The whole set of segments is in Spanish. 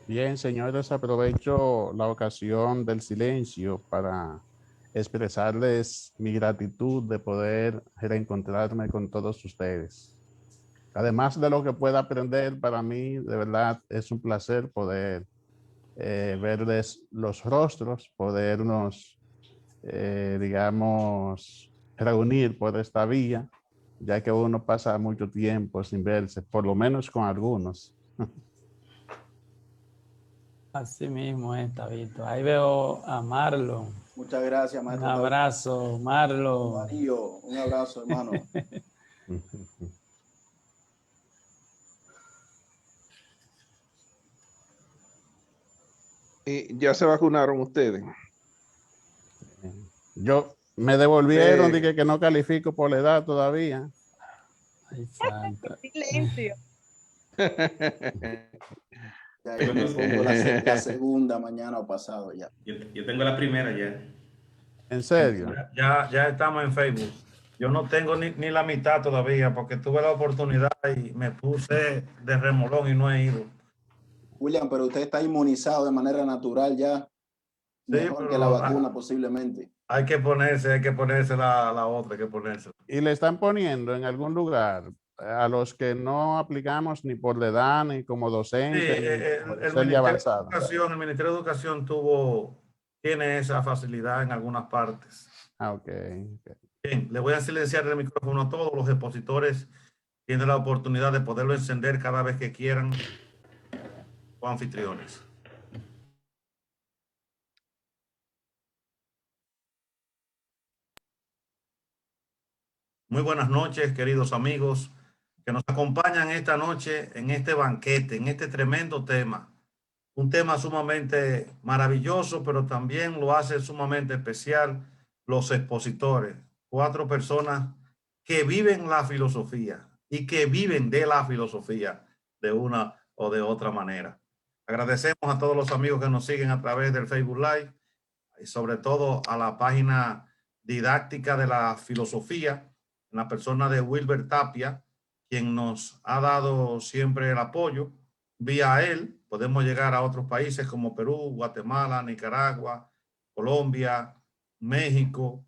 Bien, señores, aprovecho la ocasión del silencio para expresarles mi gratitud de poder reencontrarme con todos ustedes. Además de lo que pueda aprender, para mí de verdad es un placer poder verles los rostros, podernos, digamos, reunir por esta vía, ya que uno pasa mucho tiempo sin verse, por lo menos con algunos. Así mismo es, Tabito. Ahí veo a Marlon. Muchas gracias, Un maestro Tabito. abrazo, Marlon. Darío, un abrazo, hermano. ¿Ya se vacunaron ustedes? Yo me devolvieron, dije que no califico por la edad todavía. Ay, santa. Silencio. Ya yo me pongo la segunda mañana o pasado ya. Yo tengo la primera ya. ¿En serio? Ya estamos en Facebook. Yo no tengo ni la mitad todavía porque tuve la oportunidad y me puse de remolón y no he ido. William, pero usted está inmunizado de manera natural ya. Sí, Mejor que la vacuna posiblemente. Hay que ponerse la otra, hay que ponerse. ¿Y le están poniendo en algún lugar a los que no aplicamos ni por la edad, ni como docente, Sí, el Ministerio de Educación tiene esa facilidad en algunas partes. Ah, ok. Bien, le voy a silenciar el micrófono a todos los expositores. Tienen la oportunidad de poderlo encender cada vez que quieran, o anfitriones. Muy buenas noches, queridos amigos que nos acompañan esta noche en este banquete, en este tremendo tema. Un tema sumamente maravilloso, pero también lo hace sumamente especial los expositores. 4 personas que viven la filosofía y que viven de la filosofía de una o de otra manera. Agradecemos a todos los amigos que nos siguen a través del Facebook Live y sobre todo a la página didáctica de la filosofía, en la persona de Wilber Tapia, quien nos ha dado siempre el apoyo. Vía él podemos llegar a otros países como Perú, Guatemala, Nicaragua, Colombia, México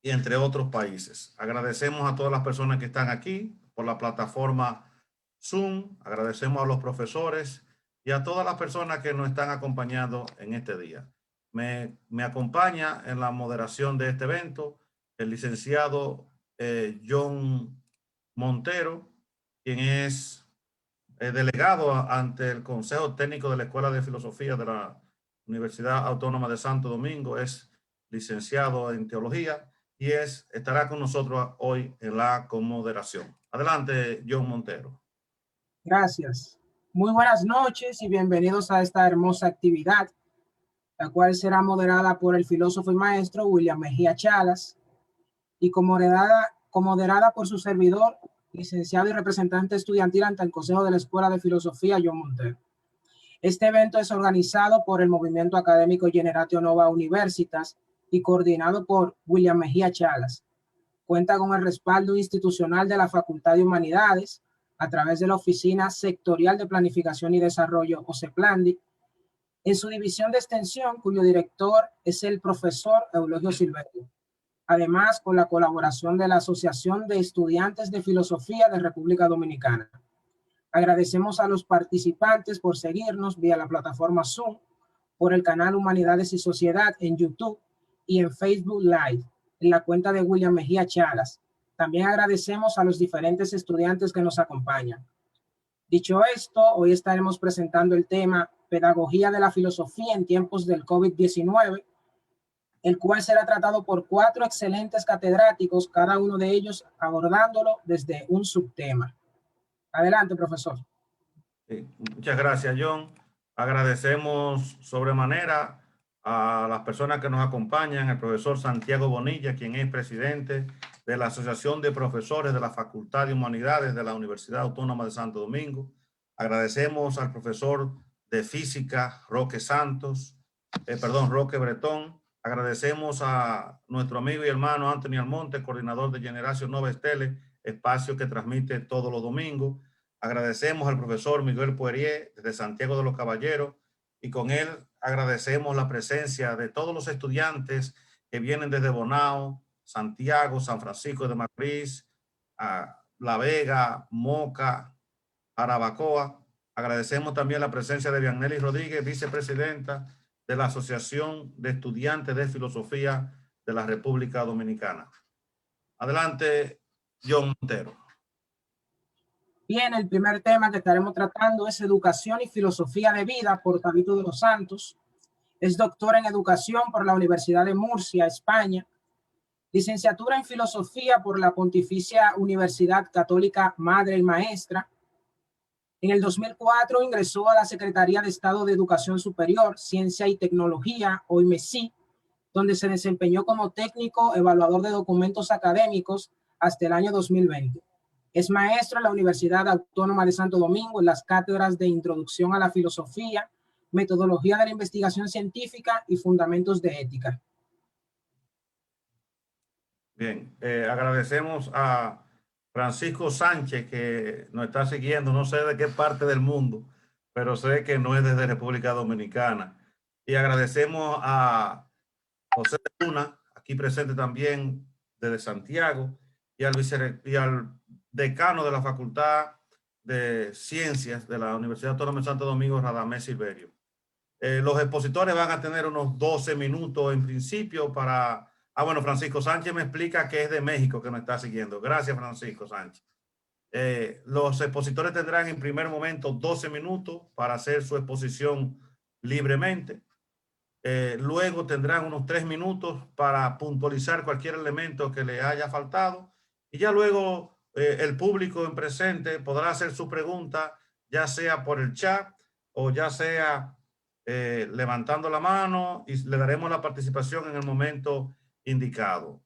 y entre otros países. Agradecemos a todas las personas que están aquí por la plataforma Zoom. Agradecemos a los profesores y a todas las personas que nos están acompañando en este día. Me acompaña en la moderación de este evento el licenciado John Montero, quien es delegado ante el Consejo Técnico de la Escuela de Filosofía de la Universidad Autónoma de Santo Domingo. Es licenciado en Teología y estará con nosotros hoy en la conmoderación. Adelante, John Montero. Gracias. Muy buenas noches y bienvenidos a esta hermosa actividad, la cual será moderada por el filósofo y maestro William Mejía Chalas y moderada por su servidor, licenciado y representante estudiantil ante el Consejo de la Escuela de Filosofía, John Montero. Este evento es organizado por el Movimiento Académico Generatio Nova Universitas y coordinado por William Mejía Chalas. Cuenta con el respaldo institucional de la Facultad de Humanidades a través de la Oficina Sectorial de Planificación y Desarrollo, OCEPLANDI, en su división de extensión, cuyo director es el profesor Eulogio Silverio. Además, con la colaboración de la Asociación de Estudiantes de Filosofía de República Dominicana. Agradecemos a los participantes por seguirnos vía la plataforma Zoom, por el canal Humanidades y Sociedad en YouTube y en Facebook Live, en la cuenta de William Mejía Chalas. También agradecemos a los diferentes estudiantes que nos acompañan. Dicho esto, hoy estaremos presentando el tema Pedagogía de la Filosofía en tiempos del COVID-19, el cual será tratado por 4 excelentes catedráticos, cada uno de ellos abordándolo desde un subtema. Adelante, profesor. Sí, muchas gracias, John. Agradecemos sobremanera a las personas que nos acompañan, el profesor Santiago Bonilla, quien es presidente de la Asociación de Profesores de la Facultad de Humanidades de la Universidad Autónoma de Santo Domingo. Agradecemos al profesor de Física, Roque Bretón. Agradecemos a nuestro amigo y hermano Anthony Almonte, coordinador de Generación Nova Estele, espacio que transmite todos los domingos. Agradecemos al profesor Miguel Poirier desde Santiago de los Caballeros y con él agradecemos la presencia de todos los estudiantes que vienen desde Bonao, Santiago, San Francisco de Macorís, La Vega, Moca, Jarabacoa. Agradecemos también la presencia de Viannelli Rodríguez, vicepresidenta de la Asociación de Estudiantes de Filosofía de la República Dominicana. Adelante, John Montero. Bien, el primer tema que estaremos tratando es Educación y Filosofía de Vida por Tabito de los Santos. Es doctor en Educación por la Universidad de Murcia, España. Licenciatura en Filosofía por la Pontificia Universidad Católica Madre y Maestra. En el 2004 ingresó a la Secretaría de Estado de Educación Superior, Ciencia y Tecnología, hoy MESI, donde se desempeñó como técnico evaluador de documentos académicos hasta el año 2020. Es maestro en la Universidad Autónoma de Santo Domingo en las cátedras de Introducción a la Filosofía, Metodología de la Investigación Científica y Fundamentos de Ética. Bien, agradecemos a Francisco Sánchez que nos está siguiendo, no sé de qué parte del mundo, pero sé que no es desde República Dominicana. Y agradecemos a José Luna, aquí presente también desde Santiago, y al decano de la Facultad de Ciencias de la Universidad Autónoma de Santo Domingo, Radamés Silverio. Los expositores van a tener unos 12 minutos en principio para... bueno, Francisco Sánchez me explica que es de México que nos está siguiendo. Gracias, Francisco Sánchez. Los expositores tendrán en primer momento 12 minutos para hacer su exposición libremente. Luego tendrán unos 3 minutos para puntualizar cualquier elemento que le haya faltado. Y ya luego el público en presente podrá hacer su pregunta, ya sea por el chat o ya sea levantando la mano, y le daremos la participación en el momento indicado.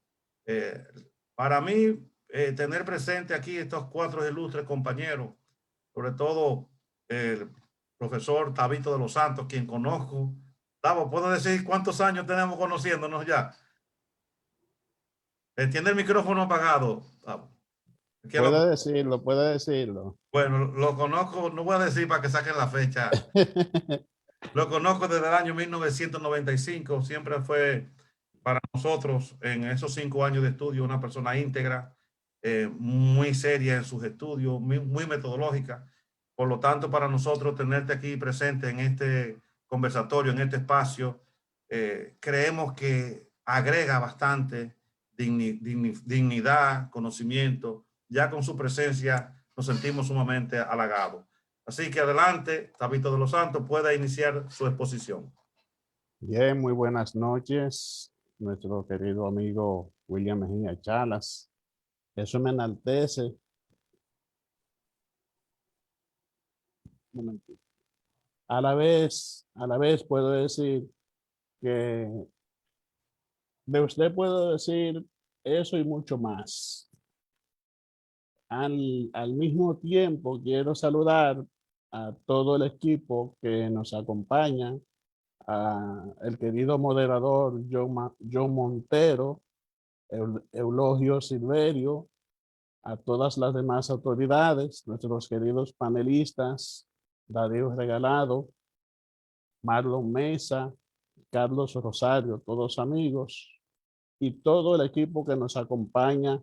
Para mí, tener presente aquí estos 4 ilustres compañeros, sobre todo el profesor Tabito de los Santos, quien conozco. Tavo, ¿puedo decir cuántos años tenemos conociéndonos ya? Tiene el micrófono apagado, Tavo. Puede decirlo, puede decirlo. Bueno, lo conozco, no voy a decir para que saquen la fecha. Lo conozco desde el año 1995, siempre fue para nosotros en esos 5 años de estudio una persona íntegra, muy seria en sus estudios, muy metodológica. Por lo tanto, para nosotros tenerte aquí presente en este conversatorio, en este espacio, creemos que agrega bastante dignidad, conocimiento. Ya con su presencia nos sentimos sumamente halagados. Así que adelante, Tabito de los Santos, pueda iniciar su exposición. Bien, muy buenas noches, nuestro querido amigo William Mejía Chalas. Eso me enaltece. Un momentito. A la vez puedo decir que de usted puedo decir eso y mucho más. Al mismo tiempo quiero saludar a todo el equipo que nos acompaña, al querido moderador John Montero, Eulogio Silverio, a todas las demás autoridades, nuestros queridos panelistas, Darío Regalado, Marlon Mesa, Carlos Rosario, todos amigos, y todo el equipo que nos acompaña,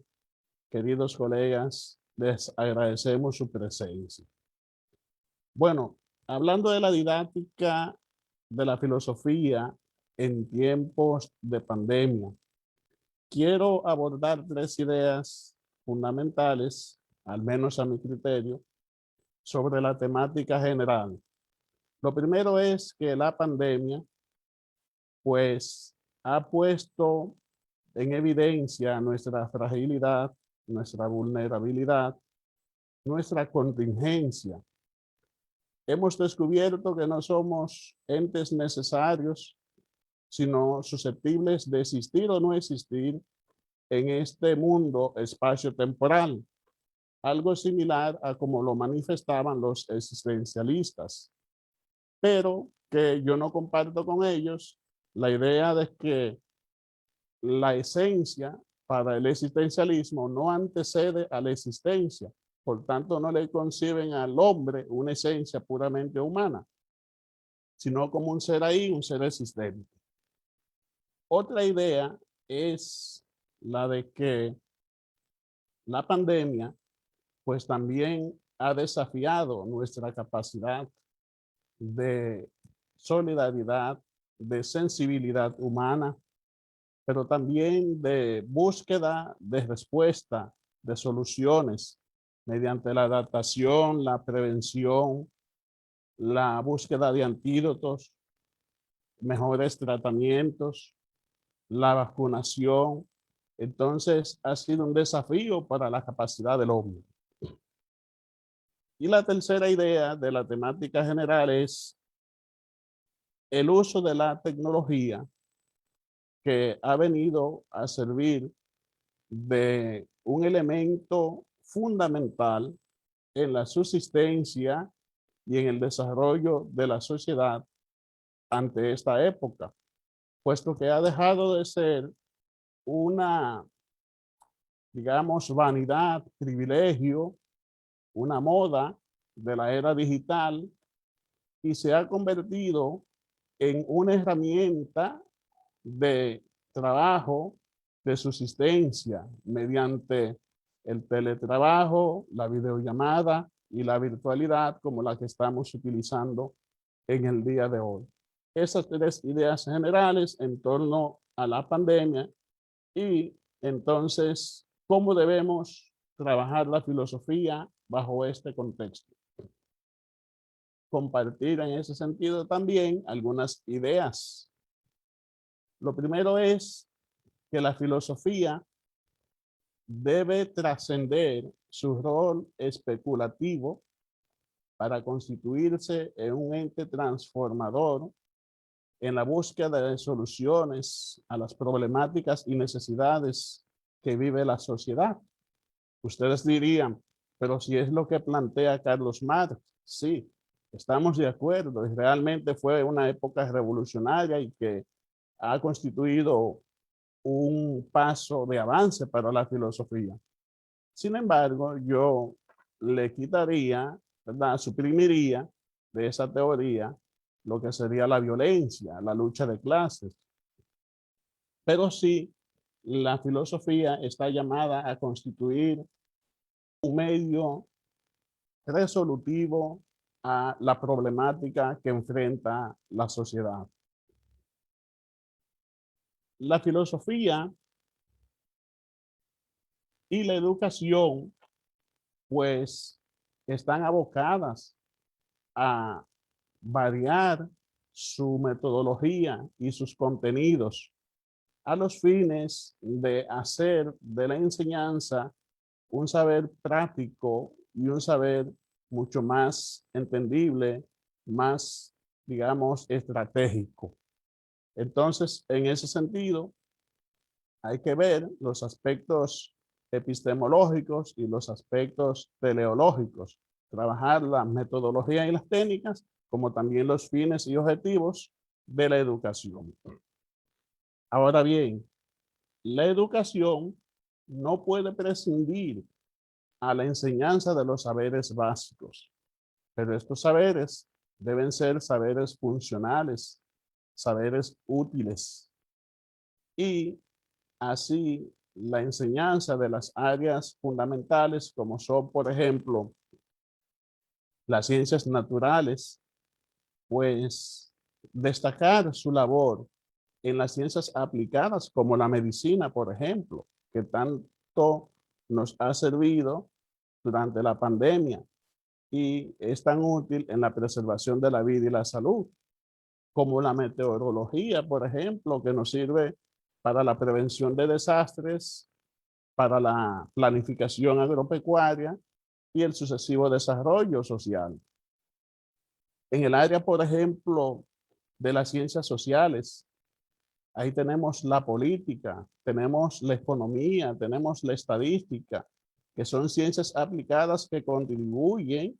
queridos colegas, les agradecemos su presencia. Bueno, hablando de la didáctica de la filosofía en tiempos de pandemia, quiero abordar 3 ideas fundamentales, al menos a mi criterio, sobre la temática general. Lo primero es que la pandemia, pues, ha puesto en evidencia nuestra fragilidad, nuestra vulnerabilidad, nuestra contingencia. Hemos descubierto que no somos entes necesarios, sino susceptibles de existir o no existir en este mundo espacio-temporal. Algo similar a como lo manifestaban los existencialistas, pero que yo no comparto con ellos la idea de que la esencia para el existencialismo no antecede a la existencia, Por tanto, no le conciben al hombre una esencia puramente humana, sino como un ser ahí, un ser existente. Otra idea es la de que la pandemia pues también ha desafiado nuestra capacidad de solidaridad, de sensibilidad humana, pero también de búsqueda de respuesta, de soluciones mediante la adaptación, la prevención, la búsqueda de antídotos, mejores tratamientos, la vacunación. Entonces ha sido un desafío para la capacidad del hombre. Y la tercera idea de la temática general es el uso de la tecnología que ha venido a servir de un elemento fundamental en la subsistencia y en el desarrollo de la sociedad ante esta época, puesto que ha dejado de ser una, digamos, vanidad, privilegio, una moda de la era digital y se ha convertido en una herramienta de trabajo, de subsistencia mediante el teletrabajo, la videollamada y la virtualidad como la que estamos utilizando en el día de hoy. Esas tres ideas generales en torno a la pandemia y entonces cómo debemos trabajar la filosofía bajo este contexto. Compartir en ese sentido también algunas ideas. Lo primero es que la filosofía debe trascender su rol especulativo para constituirse en un ente transformador en la búsqueda de soluciones a las problemáticas y necesidades que vive la sociedad. Ustedes dirían, pero si es lo que plantea Carlos Marx, sí, estamos de acuerdo, y realmente fue una época revolucionaria y que ha constituido un paso de avance para la filosofía. Sin embargo, yo le quitaría, ¿verdad? Suprimiría de esa teoría lo que sería la violencia, la lucha de clases. Pero sí, la filosofía está llamada a constituir un medio resolutivo a la problemática que enfrenta la sociedad. La filosofía y la educación, pues, están abocadas a variar su metodología y sus contenidos a los fines de hacer de la enseñanza un saber práctico y un saber mucho más entendible, más, digamos, estratégico. Entonces, en ese sentido, hay que ver los aspectos epistemológicos y los aspectos teleológicos, trabajar la metodología y las técnicas, como también los fines y objetivos de la educación. Ahora bien, la educación no puede prescindir a la enseñanza de los saberes básicos, pero estos saberes deben ser saberes funcionales, saberes útiles. Y así la enseñanza de las áreas fundamentales, como son, por ejemplo, las ciencias naturales, pues destacar su labor en las ciencias aplicadas, como la medicina, por ejemplo, que tanto nos ha servido durante la pandemia y es tan útil en la preservación de la vida y la salud, como la meteorología, por ejemplo, que nos sirve para la prevención de desastres, para la planificación agropecuaria y el sucesivo desarrollo social. En el área, por ejemplo, de las ciencias sociales, ahí tenemos la política, tenemos la economía, tenemos la estadística, que son ciencias aplicadas que contribuyen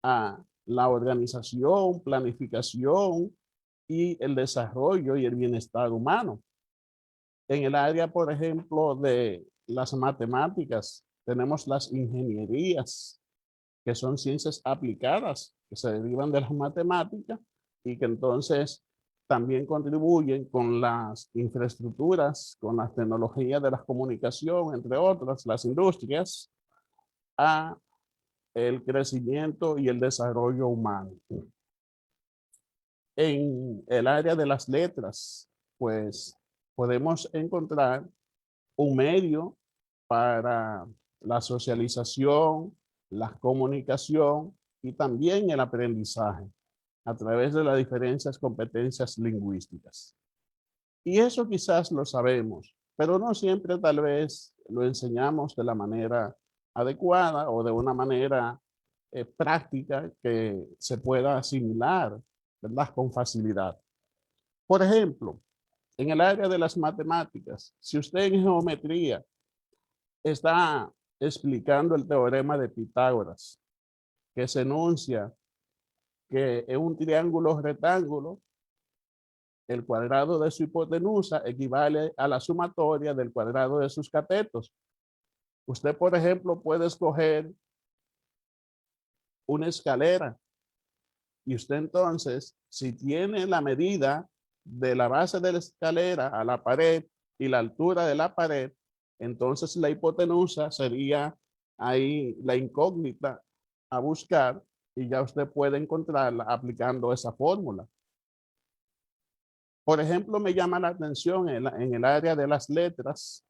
a la organización, planificación y el desarrollo y el bienestar humano. En el área, por ejemplo, de las matemáticas, tenemos las ingenierías, que son ciencias aplicadas, que se derivan de las matemáticas y que entonces también contribuyen con las infraestructuras, con las tecnologías de la comunicación, entre otras, las industrias, a el crecimiento y el desarrollo humano. En el área de las letras, pues podemos encontrar un medio para la socialización, la comunicación y también el aprendizaje a través de las diferentes competencias lingüísticas. Y eso quizás lo sabemos, pero no siempre tal vez lo enseñamos de la manera adecuada o de una manera práctica que se pueda asimilar, ¿verdad? Con facilidad. Por ejemplo, en el área de las matemáticas, si usted en geometría está explicando el teorema de Pitágoras, que se enuncia que en un triángulo rectángulo, el cuadrado de su hipotenusa equivale a la sumatoria del cuadrado de sus catetos. Usted, por ejemplo, puede escoger una escalera y usted entonces, si tiene la medida de la base de la escalera a la pared y la altura de la pared, entonces la hipotenusa sería ahí la incógnita a buscar y ya usted puede encontrarla aplicando esa fórmula. Por ejemplo, me llama la atención en el área de las letras,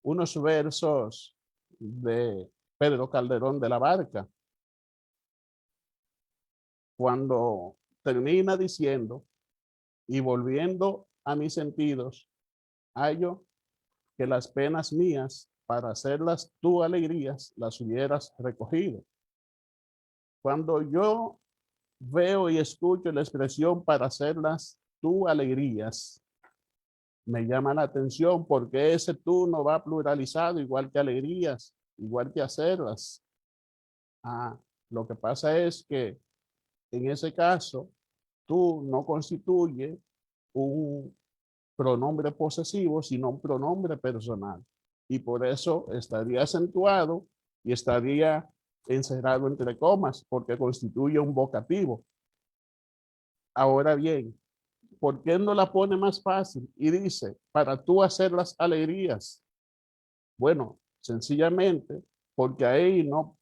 unos versos de Pedro Calderón de la Barca, cuando termina diciendo, y volviendo a mis sentidos, hallo que las penas mías, para hacerlas tu alegrías, las hubieras recogido. Cuando yo veo y escucho la expresión para hacerlas tu alegrías, me llama la atención porque ese tú no va pluralizado igual que alegrías, igual que hacerlas. Lo que pasa es que en ese caso, tú no constituye un pronombre posesivo, sino un pronombre personal. Y por eso estaría acentuado y estaría encerrado entre comas, porque constituye un vocativo. Ahora bien, ¿por qué no la pone más fácil? Y dice, para tú hacer las alegrías. Bueno, sencillamente, porque ahí no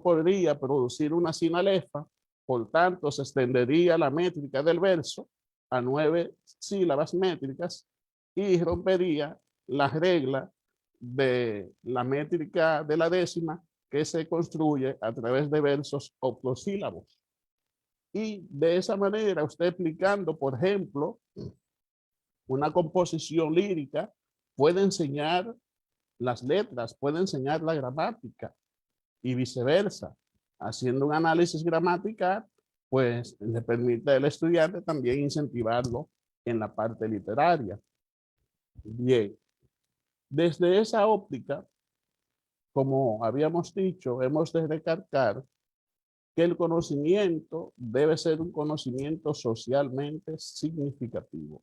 podría producir una sinalefa, por tanto se extendería la métrica del verso a 9 sílabas métricas y rompería la regla de la métrica de la décima que se construye a través de versos octosílabos. Y de esa manera, usted explicando, por ejemplo, una composición lírica, puede enseñar las letras, puede enseñar la gramática y viceversa. Haciendo un análisis gramatical, pues le permite al estudiante también incentivarlo en la parte literaria. Bien, desde esa óptica, como habíamos dicho, hemos de recalcar que el conocimiento debe ser un conocimiento socialmente significativo.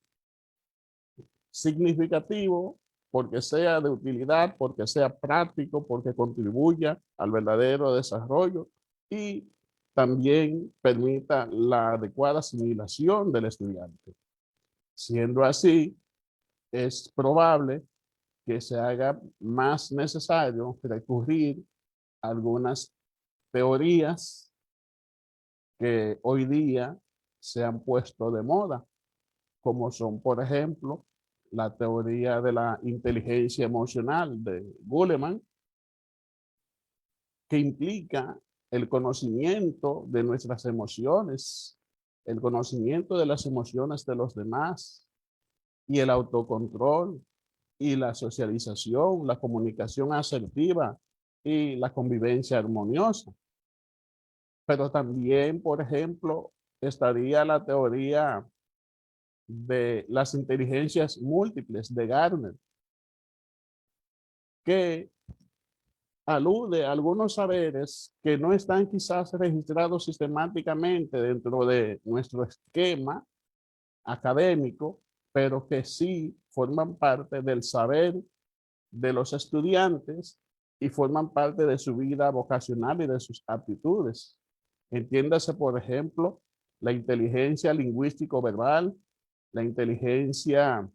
Significativo porque sea de utilidad, porque sea práctico, porque contribuya al verdadero desarrollo y también permita la adecuada asimilación del estudiante. Siendo así, es probable que se haga más necesario recurrir a algunas teorías que hoy día se han puesto de moda, como son, por ejemplo, la teoría de la inteligencia emocional de Goleman, que implica el conocimiento de nuestras emociones, el conocimiento de las emociones de los demás y el autocontrol y la socialización, la comunicación asertiva y la convivencia armoniosa. Pero también, por ejemplo, estaría la teoría de las inteligencias múltiples de Gardner, que alude a algunos saberes que no están quizás registrados sistemáticamente dentro de nuestro esquema académico, pero que sí forman parte del saber de los estudiantes y forman parte de su vida vocacional y de sus aptitudes. Entiéndase, por ejemplo, la inteligencia lingüístico-verbal, la inteligencia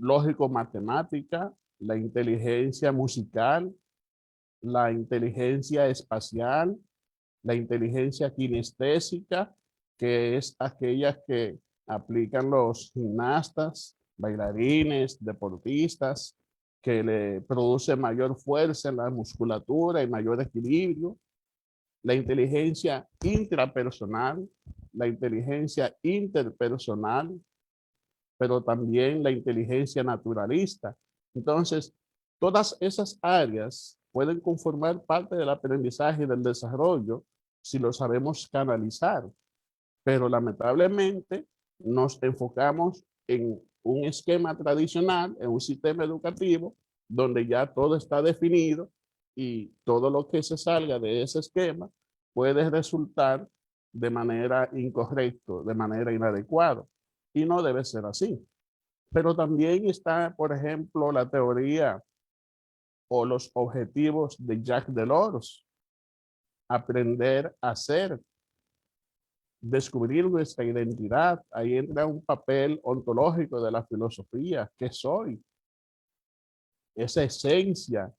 lógico-matemática, la inteligencia musical, la inteligencia espacial, la inteligencia kinestésica, que es aquella que aplican los gimnastas, bailarines, deportistas, que le produce mayor fuerza en la musculatura y mayor equilibrio. La inteligencia intrapersonal, la inteligencia interpersonal, pero también la inteligencia naturalista. Entonces, todas esas áreas pueden conformar parte del aprendizaje y del desarrollo si lo sabemos canalizar, pero lamentablemente nos enfocamos en un esquema tradicional, en un sistema educativo donde ya todo está definido y todo lo que se salga de ese esquema puede resultar de manera incorrecta, de manera inadecuada, y no debe ser así. Pero también está, por ejemplo, la teoría o los objetivos de Jacques Delors: aprender a ser, descubrir nuestra identidad. Ahí entra un papel ontológico de la filosofía. ¿Qué soy? Esa esencia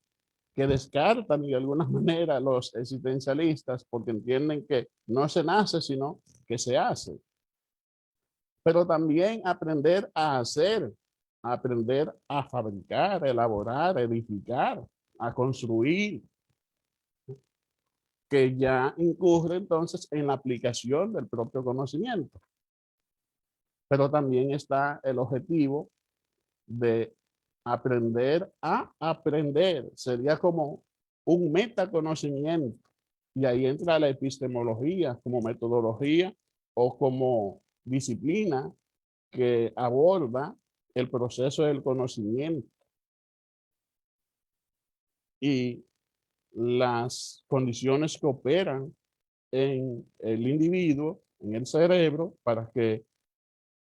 que descartan de alguna manera los existencialistas porque entienden que no se nace, sino que se hace. Pero también aprender a hacer, aprender a fabricar, elaborar, edificar, a construir, que ya incurre entonces en la aplicación del propio conocimiento. Pero también está el objetivo de aprender a aprender. Sería como un metaconocimiento. Y ahí entra la epistemología como metodología o como disciplina que aborda el proceso del conocimiento y las condiciones que operan en el individuo, en el cerebro, para que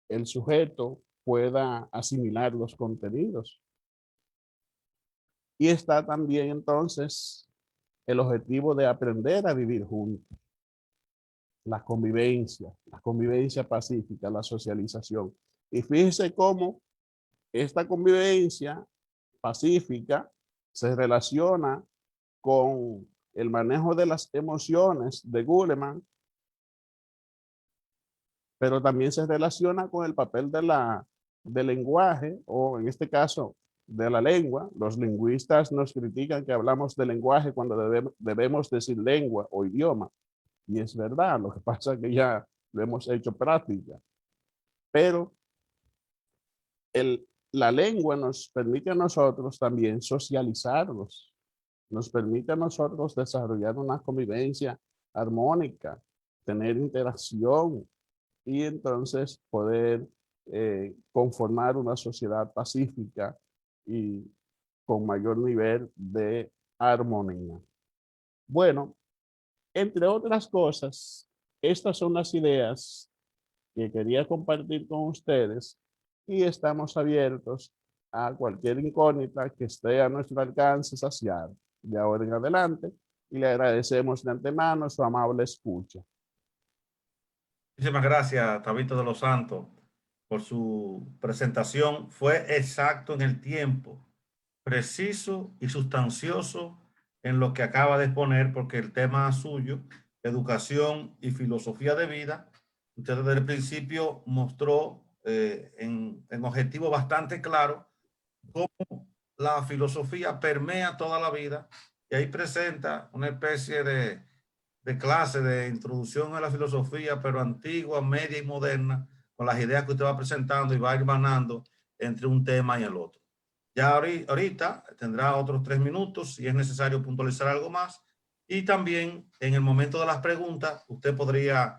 el sujeto pueda asimilar los contenidos. Y está también entonces el objetivo de aprender a vivir juntos, la convivencia pacífica, la socialización. Y fíjese cómo esta convivencia pacífica se relaciona con el manejo de las emociones de Goleman, pero también se relaciona con el papel del lenguaje, o en este caso de la lengua. Los lingüistas nos critican que hablamos de lenguaje cuando debemos decir lengua o idioma, y es verdad. Lo que pasa es que ya lo hemos hecho práctica, pero la lengua nos permite a nosotros también socializarnos, nos permite a nosotros desarrollar una convivencia armónica, tener interacción y entonces poder conformar una sociedad pacífica y con mayor nivel de armonía. Bueno, entre otras cosas, estas son las ideas que quería compartir con ustedes y estamos abiertos a cualquier incógnita que esté a nuestro alcance saciar de ahora en adelante, y le agradecemos de antemano su amable escucha. Muchísimas gracias, Tabito de los Santos, por su presentación. Fue exacto en el tiempo, preciso y sustancioso en lo que acaba de exponer, porque el tema suyo, educación y filosofía de vida, usted desde el principio mostró en objetivo bastante claro cómo la filosofía permea toda la vida, y ahí presenta una especie de clase de introducción a la filosofía, pero antigua, media y moderna, con las ideas que usted va presentando y va hermanando entre un tema y el otro. Ya ahorita tendrá otros 3 minutos si es necesario puntualizar algo más, y también en el momento de las preguntas usted podría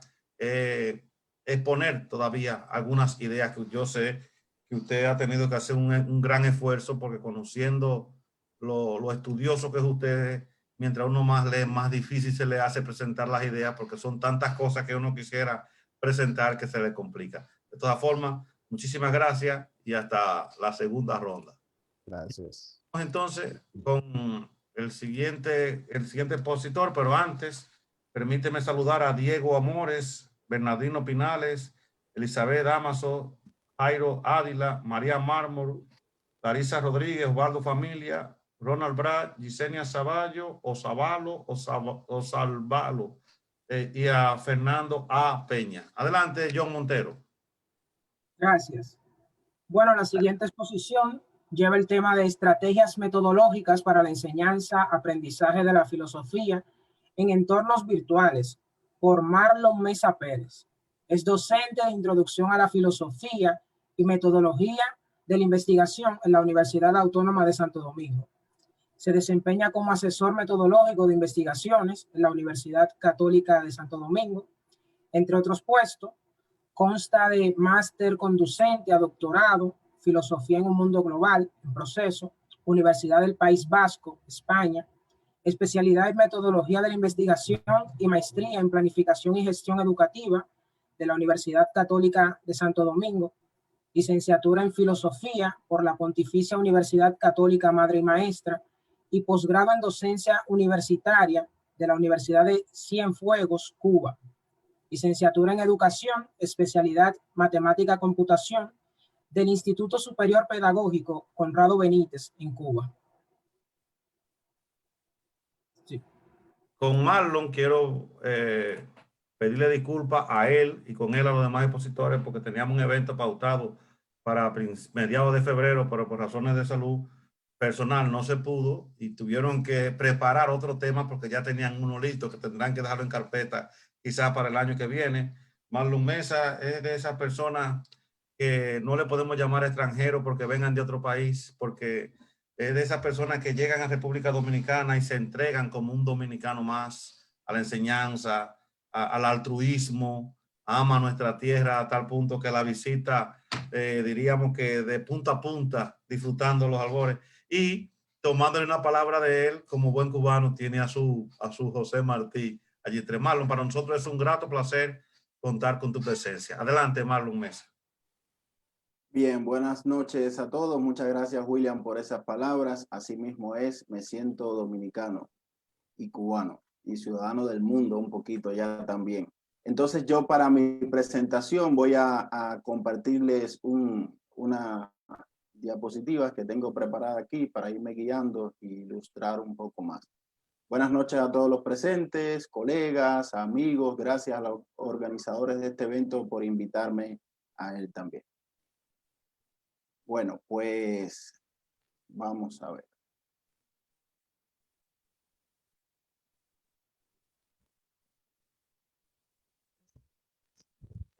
exponer todavía algunas ideas que yo sé que usted ha tenido que hacer un gran esfuerzo, porque conociendo lo estudioso que es usted, mientras uno más lee, más difícil se le hace presentar las ideas, porque son tantas cosas que uno quisiera presentar que se le complica. De todas formas, muchísimas gracias y hasta la segunda ronda. Gracias. Entonces, con el siguiente expositor, pero antes, permíteme saludar a Diego Amores, Bernardino Pinales, Elizabeth Damaso, Jairo Ávila, María Mármol, Larisa Rodríguez, Osvaldo Familia, Ronald Brad, Gisenia Zavallo, Osavalo, y a Fernando A. Peña. Adelante, John Montero. Gracias. Bueno, la siguiente exposición lleva el tema de estrategias metodológicas para la enseñanza, aprendizaje de la filosofía en entornos virtuales, por Marlon Mesa Pérez. Es docente de introducción a la filosofía y metodología de la investigación en la Universidad Autónoma de Santo Domingo. Se desempeña como asesor metodológico de investigaciones en la Universidad Católica de Santo Domingo, entre otros puestos. Consta de máster conducente a doctorado, filosofía en un mundo global, en proceso, Universidad del País Vasco, España, especialidad en metodología de la investigación y maestría en planificación y gestión educativa de la Universidad Católica de Santo Domingo, licenciatura en filosofía por la Pontificia Universidad Católica Madre y Maestra y posgrado en docencia universitaria de la Universidad de Cienfuegos, Cuba. Licenciatura en Educación, especialidad Matemática Computación del Instituto Superior Pedagógico Conrado Benítez en Cuba. Sí. Con Marlon quiero pedirle disculpas a él y con él a los demás expositores porque teníamos un evento pautado para mediados de febrero, pero por razones de salud personal no se pudo y tuvieron que preparar otro tema porque ya tenían uno listo que tendrán que dejarlo en carpeta quizás para el año que viene. Marlon Mesa es de esas personas que no le podemos llamar extranjero porque vengan de otro país, porque es de esas personas que llegan a República Dominicana y se entregan como un dominicano más a la enseñanza, al altruismo, ama nuestra tierra a tal punto que la visita, diríamos que de punta a punta, disfrutando los albores y tomándole una palabra de él, como buen cubano, tiene a su José Martí allí entre. Marlon, para nosotros es un grato placer contar con tu presencia. Adelante, Marlon Mesa. Bien, buenas noches a todos. Muchas gracias, William, por esas palabras. Así mismo es, me siento dominicano y cubano y ciudadano del mundo un poquito ya también. Entonces yo para mi presentación voy a compartirles una diapositiva que tengo preparada aquí para irme guiando e ilustrar un poco más. Buenas noches a todos los presentes, colegas, amigos. Gracias a los organizadores de este evento por invitarme a él también. Bueno, pues vamos a ver.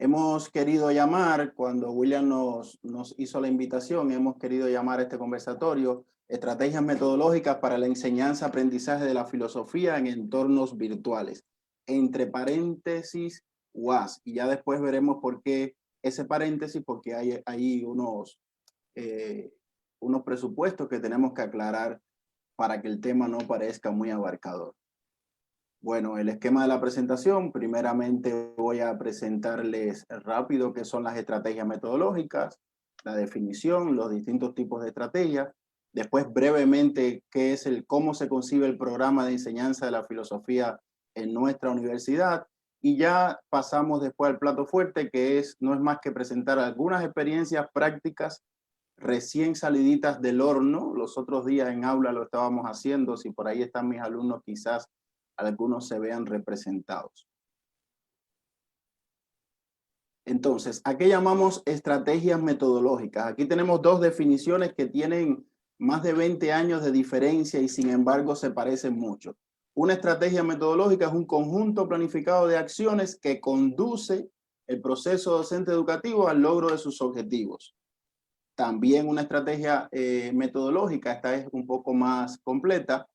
Hemos querido llamar, cuando William nos hizo la invitación, hemos querido llamar a este conversatorio Estrategias Metodológicas para la Enseñanza, Aprendizaje de la Filosofía en Entornos Virtuales. Entre paréntesis, UAS. Y ya después veremos por qué ese paréntesis, porque hay ahí unos presupuestos que tenemos que aclarar para que el tema no parezca muy abarcador. Bueno, el esquema de la presentación, primeramente voy a presentarles rápido qué son las estrategias metodológicas, la definición, los distintos tipos de estrategias, después brevemente qué es cómo se concibe el programa de enseñanza de la filosofía en nuestra universidad, y ya pasamos después al plato fuerte, que no es más que presentar algunas experiencias prácticas recién saliditas del horno. Los otros días en aula lo estábamos haciendo, si por ahí están mis alumnos quizás algunos se vean representados. Entonces, ¿a qué llamamos estrategias metodológicas? Aquí tenemos dos definiciones que tienen más de 20 años de diferencia y sin embargo se parecen mucho. Una estrategia metodológica es un conjunto planificado de acciones que conduce el proceso docente educativo al logro de sus objetivos. También una estrategia metodológica, esta es un poco más completa,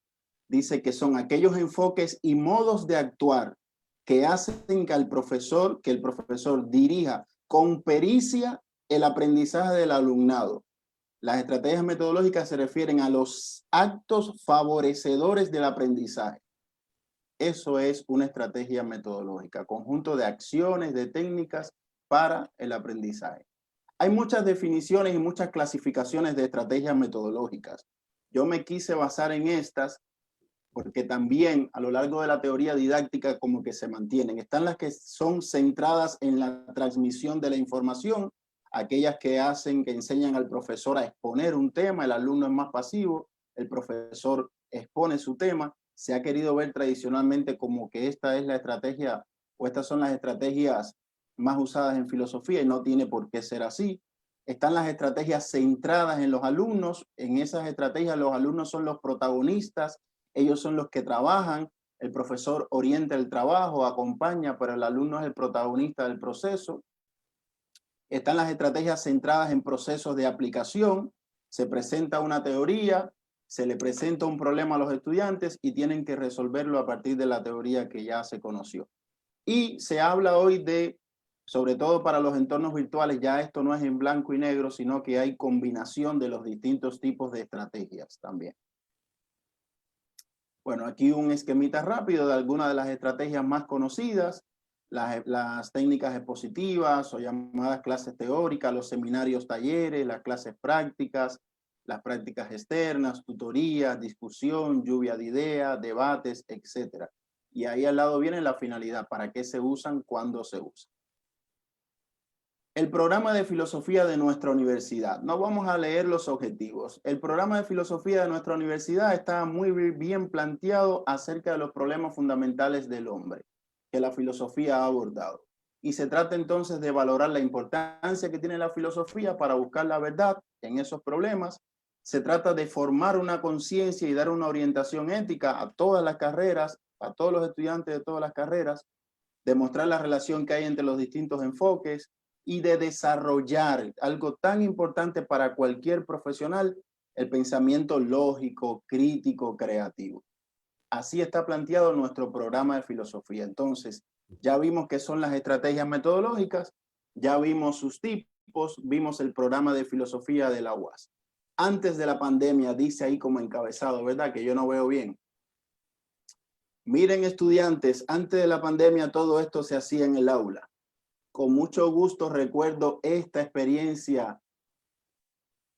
dice que son aquellos enfoques y modos de actuar que hacen que el profesor dirija con pericia el aprendizaje del alumnado. Las estrategias metodológicas se refieren a los actos favorecedores del aprendizaje. Eso es una estrategia metodológica, conjunto de acciones, de técnicas para el aprendizaje. Hay muchas definiciones y muchas clasificaciones de estrategias metodológicas. Yo me quise basar en estas porque también a lo largo de la teoría didáctica como que se mantienen. Están las que son centradas en la transmisión de la información, aquellas que enseñan al profesor a exponer un tema, el alumno es más pasivo, el profesor expone su tema. Se ha querido ver tradicionalmente como que esta es la estrategia, o estas son las estrategias más usadas en filosofía, y no tiene por qué ser así. Están las estrategias centradas en los alumnos. En esas estrategias los alumnos son los protagonistas, ellos son los que trabajan, el profesor orienta el trabajo, acompaña, pero el alumno es el protagonista del proceso. Están las estrategias centradas en procesos de aplicación. Se presenta una teoría, se le presenta un problema a los estudiantes y tienen que resolverlo a partir de la teoría que ya se conoció. Y se habla hoy de, sobre todo para los entornos virtuales, ya esto no es en blanco y negro, sino que hay combinación de los distintos tipos de estrategias también. Bueno, aquí un esquemita rápido de algunas de las estrategias más conocidas, las técnicas expositivas o llamadas clases teóricas, los seminarios, talleres, las clases prácticas, las prácticas externas, tutorías, discusión, lluvia de ideas, debates, etc. Y ahí al lado viene la finalidad, para qué se usan, cuándo se usan. El programa de filosofía de nuestra universidad. No vamos a leer los objetivos. El programa de filosofía de nuestra universidad está muy bien planteado acerca de los problemas fundamentales del hombre que la filosofía ha abordado. Y se trata entonces de valorar la importancia que tiene la filosofía para buscar la verdad en esos problemas. Se trata de formar una conciencia y dar una orientación ética a todas las carreras, a todos los estudiantes de todas las carreras, demostrar la relación que hay entre los distintos enfoques, y de desarrollar algo tan importante para cualquier profesional, el pensamiento lógico, crítico, creativo. Así está planteado nuestro programa de filosofía. Entonces, ya vimos qué son las estrategias metodológicas, ya vimos sus tipos, vimos el programa de filosofía de la UAS. Antes de la pandemia, dice ahí como encabezado, ¿verdad? Que yo no veo bien. Miren, estudiantes, antes de la pandemia todo esto se hacía en el aula. Con mucho gusto recuerdo esta experiencia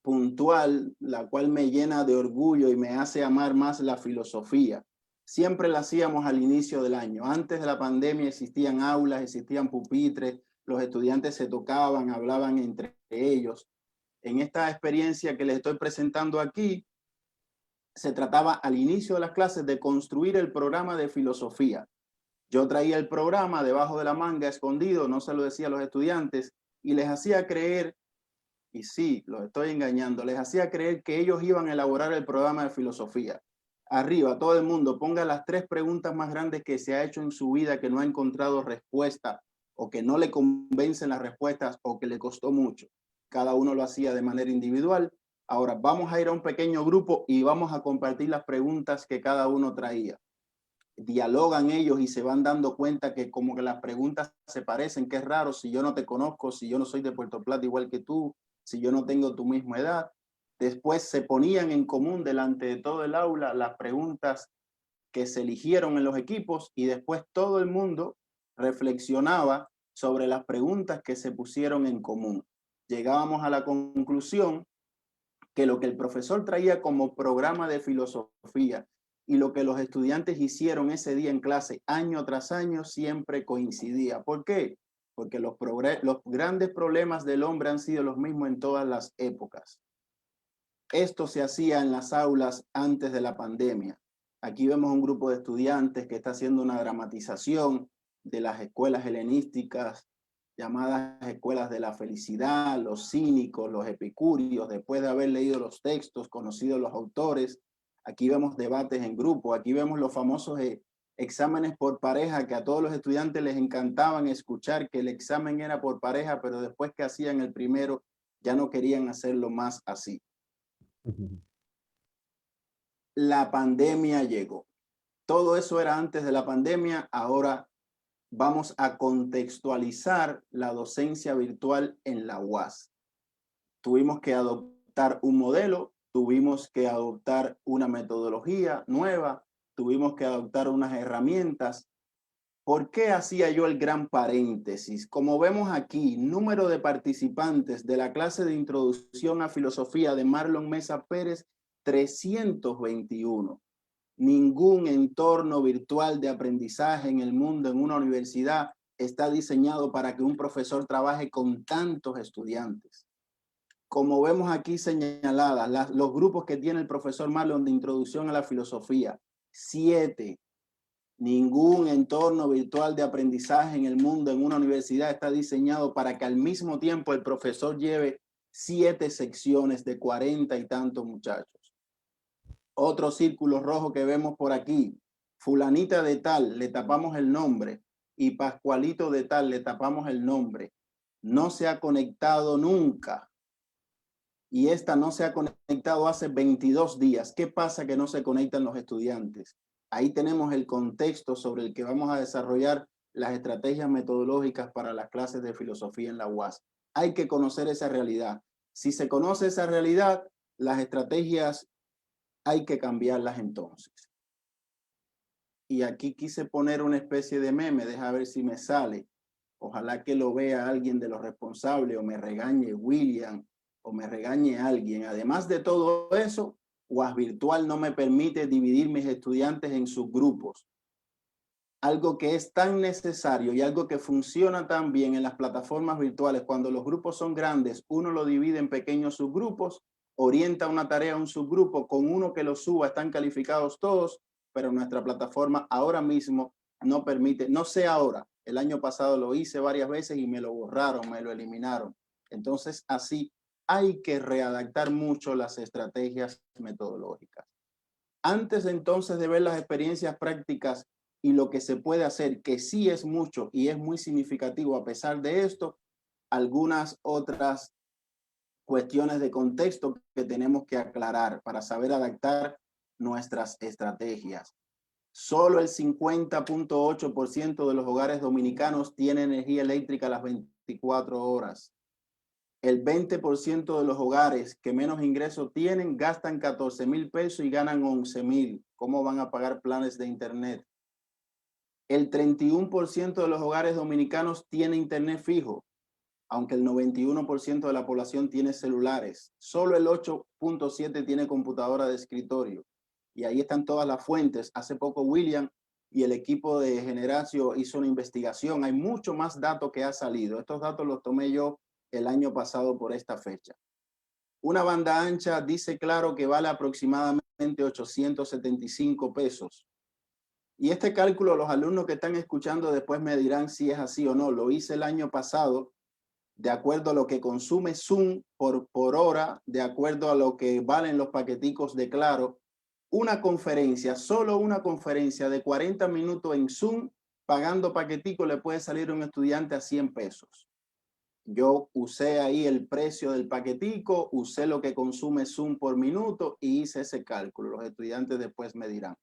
puntual, la cual me llena de orgullo y me hace amar más la filosofía. Siempre la hacíamos al inicio del año. Antes de la pandemia existían aulas, existían pupitres, los estudiantes se tocaban, hablaban entre ellos. En esta experiencia que les estoy presentando aquí, se trataba al inicio de las clases de construir el programa de filosofía. Yo traía el programa debajo de la manga, escondido, no se lo decía a los estudiantes, y les hacía creer, y sí, los estoy engañando, les hacía creer que ellos iban a elaborar el programa de filosofía. Arriba, todo el mundo, ponga las 3 preguntas más grandes que se ha hecho en su vida, que no ha encontrado respuesta, o que no le convencen las respuestas, o que le costó mucho. Cada uno lo hacía de manera individual. Ahora vamos a ir a un pequeño grupo y vamos a compartir las preguntas que cada uno traía. Dialogan ellos y se van dando cuenta que como que las preguntas se parecen, que es raro, si yo no te conozco, si yo no soy de Puerto Plata igual que tú, si yo no tengo tu misma edad. Después se ponían en común delante de todo el aula las preguntas que se eligieron en los equipos y después todo el mundo reflexionaba sobre las preguntas que se pusieron en común. Llegábamos a la conclusión que lo que el profesor traía como programa de filosofía y lo que los estudiantes hicieron ese día en clase, año tras año, siempre coincidía. ¿Por qué? Porque los grandes problemas del hombre han sido los mismos en todas las épocas. Esto se hacía en las aulas antes de la pandemia. Aquí vemos un grupo de estudiantes que está haciendo una dramatización de las escuelas helenísticas, llamadas escuelas de la felicidad, los cínicos, los epicúreos, después de haber leído los textos, conocido los autores. Aquí vemos debates en grupo, aquí vemos los famosos exámenes por pareja, que a todos los estudiantes les encantaban escuchar que el examen era por pareja, pero después que hacían el primero ya no querían hacerlo más así. La pandemia llegó. Todo eso era antes de la pandemia, ahora vamos a contextualizar la docencia virtual en la UAS. Tuvimos que adoptar un modelo, tuvimos que adoptar una metodología nueva, tuvimos que adoptar unas herramientas. ¿Por qué hacía yo el gran paréntesis? Como vemos aquí, número de participantes de la clase de introducción a filosofía de Marlon Mesa Pérez, 321. Ningún entorno virtual de aprendizaje en el mundo, en una universidad, está diseñado para que un profesor trabaje con tantos estudiantes. Como vemos aquí señaladas, los grupos que tiene el profesor Marlon de introducción a la filosofía, 7. Ningún entorno virtual de aprendizaje en el mundo, en una universidad, está diseñado para que al mismo tiempo el profesor lleve 7 secciones de 40 y tantos muchachos. Otro círculo rojo que vemos por aquí, fulanita de tal, le tapamos el nombre, y Pascualito de tal, le tapamos el nombre. No se ha conectado nunca. Y esta no se ha conectado hace 22 días. ¿Qué pasa que no se conectan los estudiantes? Ahí tenemos el contexto sobre el que vamos a desarrollar las estrategias metodológicas para las clases de filosofía en la UAS. Hay que conocer esa realidad. Si se conoce esa realidad, las estrategias hay que cambiarlas entonces. Y aquí quise poner una especie de meme, deja ver si me sale. Ojalá que lo vea alguien de los responsables o me regañe William o me regañe alguien. Además de todo eso, UAS Virtual no me permite dividir mis estudiantes en subgrupos. Algo que es tan necesario y algo que funciona tan bien en las plataformas virtuales, cuando los grupos son grandes, uno lo divide en pequeños subgrupos, orienta una tarea a un subgrupo, con uno que lo suba están calificados todos, pero nuestra plataforma ahora mismo no permite, no sé ahora, el año pasado lo hice varias veces y me lo borraron, me lo eliminaron. Entonces así hay que readaptar mucho las estrategias metodológicas. Antes entonces de ver las experiencias prácticas y lo que se puede hacer, que sí es mucho y es muy significativo a pesar de esto, algunas otras cuestiones de contexto que tenemos que aclarar para saber adaptar nuestras estrategias. Solo el 50.8% de los hogares dominicanos tiene energía eléctrica a las 24 horas. El 20% de los hogares que menos ingresos tienen gastan 14,000 pesos y ganan 11,000. ¿Cómo van a pagar planes de internet? El 31% de los hogares dominicanos tiene internet fijo, aunque el 91% de la población tiene celulares. Solo el 8.7% tiene computadora de escritorio. Y ahí están todas las fuentes. Hace poco William y el equipo de Generacio hizo una investigación. Hay mucho más datos que ha salido. Estos datos los tomé yo el año pasado por esta fecha. Una banda ancha dice claro que vale aproximadamente 875 pesos. Y este cálculo, los alumnos que están escuchando después me dirán si es así o no. Lo hice el año pasado de acuerdo a lo que consume Zoom por hora, de acuerdo a lo que valen los paqueticos de Claro. Una conferencia, solo una conferencia de 40 minutos en Zoom, pagando paquetico, le puede salir a un estudiante a 100 pesos. Yo usé ahí el precio del paquetico, usé lo que consume Zoom por minuto y hice ese cálculo. Los estudiantes después me dirán.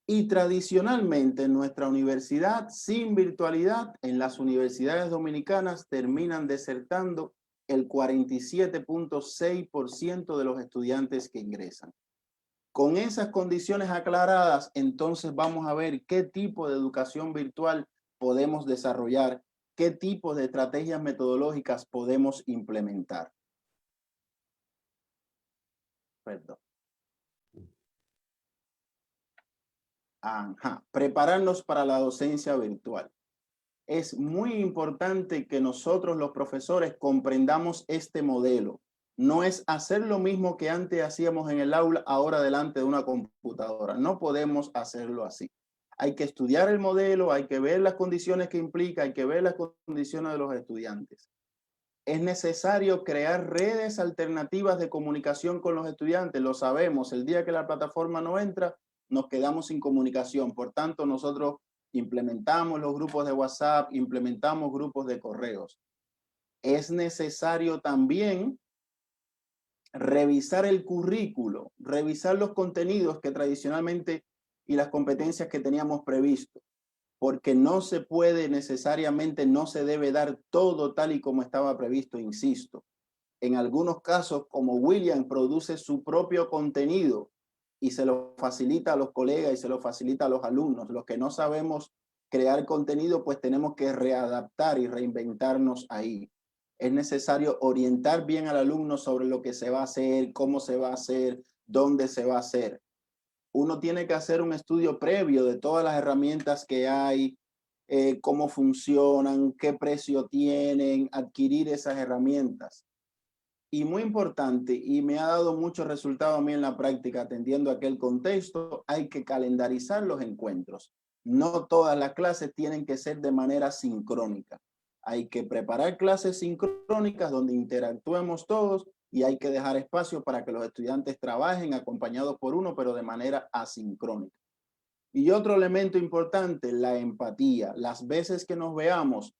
Y tradicionalmente en nuestra universidad, sin virtualidad, en las universidades dominicanas terminan desertando el 47.6% de los estudiantes que ingresan. Con esas condiciones aclaradas, entonces vamos a ver qué tipo de educación virtual podemos desarrollar, qué tipo de estrategias metodológicas podemos implementar. Perdón. Prepararnos para la docencia virtual. Es muy importante que nosotros los profesores comprendamos este modelo. No es hacer lo mismo que antes hacíamos en el aula, ahora delante de una computadora. No podemos hacerlo así. Hay que estudiar el modelo, hay que ver las condiciones que implica, hay que ver las condiciones de los estudiantes. Es necesario crear redes alternativas de comunicación con los estudiantes. Lo sabemos, el día que la plataforma no entra, nos quedamos sin comunicación. Por tanto, nosotros implementamos los grupos de WhatsApp, implementamos grupos de correos. Es necesario también revisar el currículo, revisar los contenidos que tradicionalmente y las competencias que teníamos previsto, porque no se puede necesariamente, no se debe dar todo tal y como estaba previsto, insisto. En algunos casos, como William produce su propio contenido y se lo facilita a los colegas y se lo facilita a los alumnos, los que no sabemos crear contenido, pues tenemos que readaptar y reinventarnos ahí. Es necesario orientar bien al alumno sobre lo que se va a hacer, cómo se va a hacer, dónde se va a hacer. Uno tiene que hacer un estudio previo de todas las herramientas que hay, cómo funcionan, qué precio tienen, adquirir esas herramientas. Y muy importante, y me ha dado mucho resultado a mí en la práctica atendiendo a aquel contexto, hay que calendarizar los encuentros. No todas las clases tienen que ser de manera sincrónica. Hay que preparar clases sincrónicas donde interactuemos todos y hay que dejar espacio para que los estudiantes trabajen acompañados por uno, pero de manera asincrónica. Y otro elemento importante, la empatía. Las veces que nos veamos,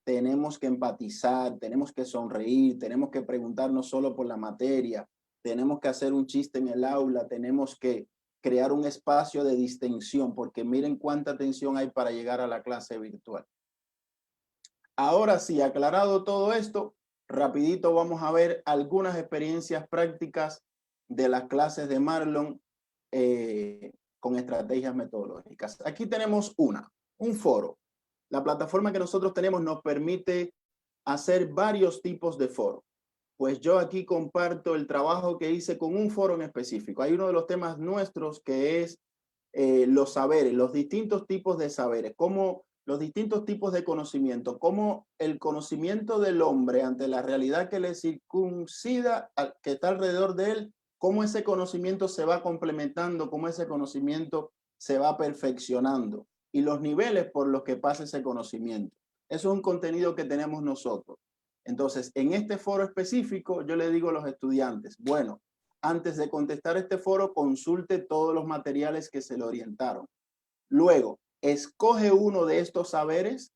tenemos que empatizar, tenemos que sonreír, tenemos que preguntarnos solo por la materia, tenemos que hacer un chiste en el aula, tenemos que crear un espacio de distensión, porque miren cuánta tensión hay para llegar a la clase virtual. Ahora sí, aclarado todo esto, rapidito vamos a ver algunas experiencias prácticas de las clases de Marlon con estrategias metodológicas. Aquí tenemos un foro. La plataforma que nosotros tenemos nos permite hacer varios tipos de foros. Pues yo aquí comparto el trabajo que hice con un foro en específico. Hay uno de los temas nuestros que es los saberes, los distintos tipos de saberes, cómo los distintos tipos de conocimiento, cómo el conocimiento del hombre ante la realidad que le circuncida, que está alrededor de él, cómo ese conocimiento se va complementando, cómo ese conocimiento se va perfeccionando y los niveles por los que pasa ese conocimiento. Eso es un contenido que tenemos nosotros. Entonces, en este foro específico, yo le digo a los estudiantes, bueno, antes de contestar este foro, consulte todos los materiales que se le orientaron. Luego, escoge uno de estos saberes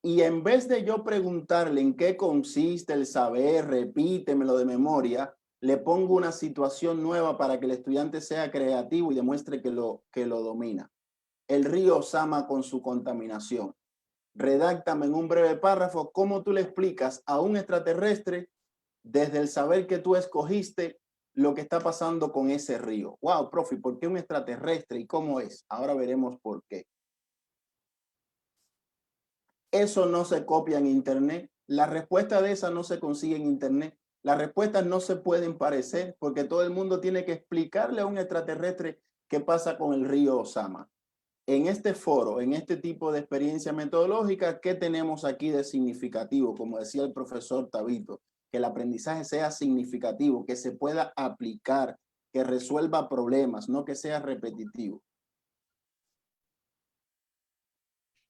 y en vez de yo preguntarle en qué consiste el saber, repítemelo de memoria, le pongo una situación nueva para que el estudiante sea creativo y demuestre que lo domina. El río Sama con su contaminación. Redáctame en un breve párrafo cómo tú le explicas a un extraterrestre desde el saber que tú escogiste lo que está pasando con ese río. Wow, profe, ¿por qué un extraterrestre y cómo es? Ahora veremos por qué. Eso no se copia en internet. La respuesta de esa no se consigue en internet. Las respuestas no se pueden parecer porque todo el mundo tiene que explicarle a un extraterrestre qué pasa con el río Osama. En este foro, en este tipo de experiencia metodológica, ¿qué tenemos aquí de significativo? Como decía el profesor Tabito, que el aprendizaje sea significativo, que se pueda aplicar, que resuelva problemas, no que sea repetitivo.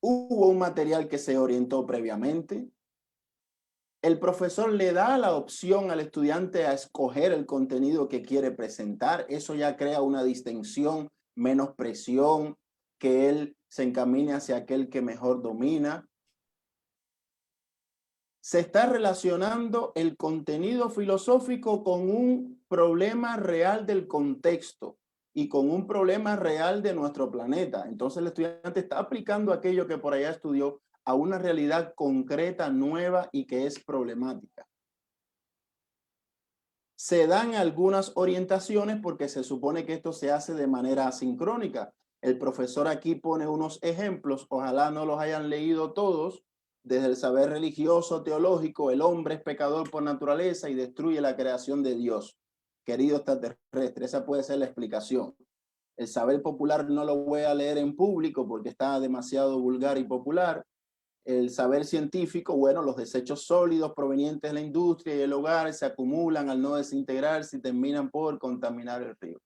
Hubo un material que se orientó previamente. El profesor le da la opción al estudiante a escoger el contenido que quiere presentar. Eso ya crea una distensión, menos presión, que él se encamine hacia aquel que mejor domina. Se está relacionando el contenido filosófico con un problema real del contexto y con un problema real de nuestro planeta. Entonces el estudiante está aplicando aquello que por allá estudió a una realidad concreta, nueva y que es problemática. Se dan algunas orientaciones porque se supone que esto se hace de manera asincrónica. El profesor aquí pone unos ejemplos, ojalá no los hayan leído todos, desde el saber religioso, teológico, el hombre es pecador por naturaleza y destruye la creación de Dios. Querido extraterrestre, esa puede ser la explicación. El saber popular no lo voy a leer en público porque está demasiado vulgar y popular. El saber científico, bueno, los desechos sólidos provenientes de la industria y el hogar se acumulan al no desintegrarse y terminan por contaminar el río.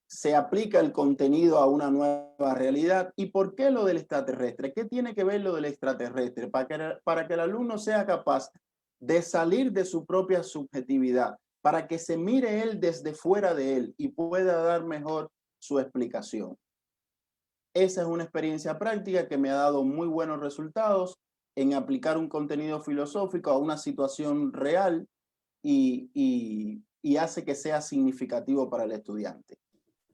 Se aplica el contenido a una nueva realidad. ¿Y por qué lo del extraterrestre? ¿Qué tiene que ver lo del extraterrestre? Para que el alumno sea capaz de salir de su propia subjetividad, para que se mire él desde fuera de él y pueda dar mejor su explicación. Esa es una experiencia práctica que me ha dado muy buenos resultados en aplicar un contenido filosófico a una situación real y hace que sea significativo para el estudiante.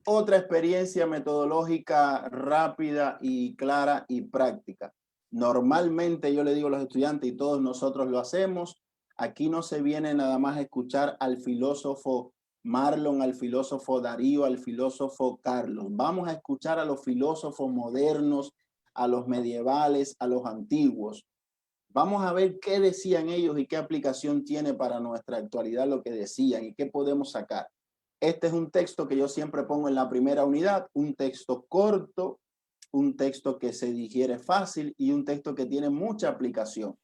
Otra experiencia metodológica rápida y clara y práctica. Normalmente yo le digo a los estudiantes y todos nosotros lo hacemos, aquí no se viene nada más a escuchar al filósofo Marlon, al filósofo Darío, al filósofo Carlos. Vamos a escuchar a los filósofos modernos, a los medievales, a los antiguos. Vamos a ver qué decían ellos y qué aplicación tiene para nuestra actualidad lo que decían y qué podemos sacar. Este es un texto que yo siempre pongo en la primera unidad, un texto corto, un texto que se digiere fácil y un texto que tiene mucha aplicación.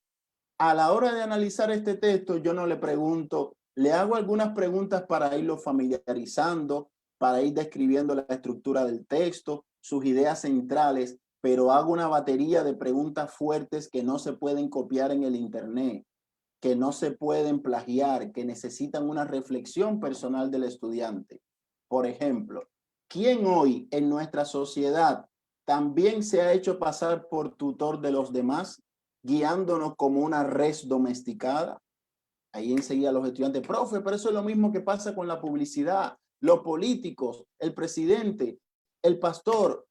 A la hora de analizar este texto, yo no le pregunto, le hago algunas preguntas para irlo familiarizando, para ir describiendo la estructura del texto, sus ideas centrales, pero hago una batería de preguntas fuertes que no se pueden copiar en el internet, que no se pueden plagiar, que necesitan una reflexión personal del estudiante. Por ejemplo, ¿quién hoy en nuestra sociedad también se ha hecho pasar por tutor de los demás, guiándonos como una res domesticada? Ahí enseguida los estudiantes, profe, pero eso es lo mismo que pasa con la publicidad, los políticos, el presidente, el pastor.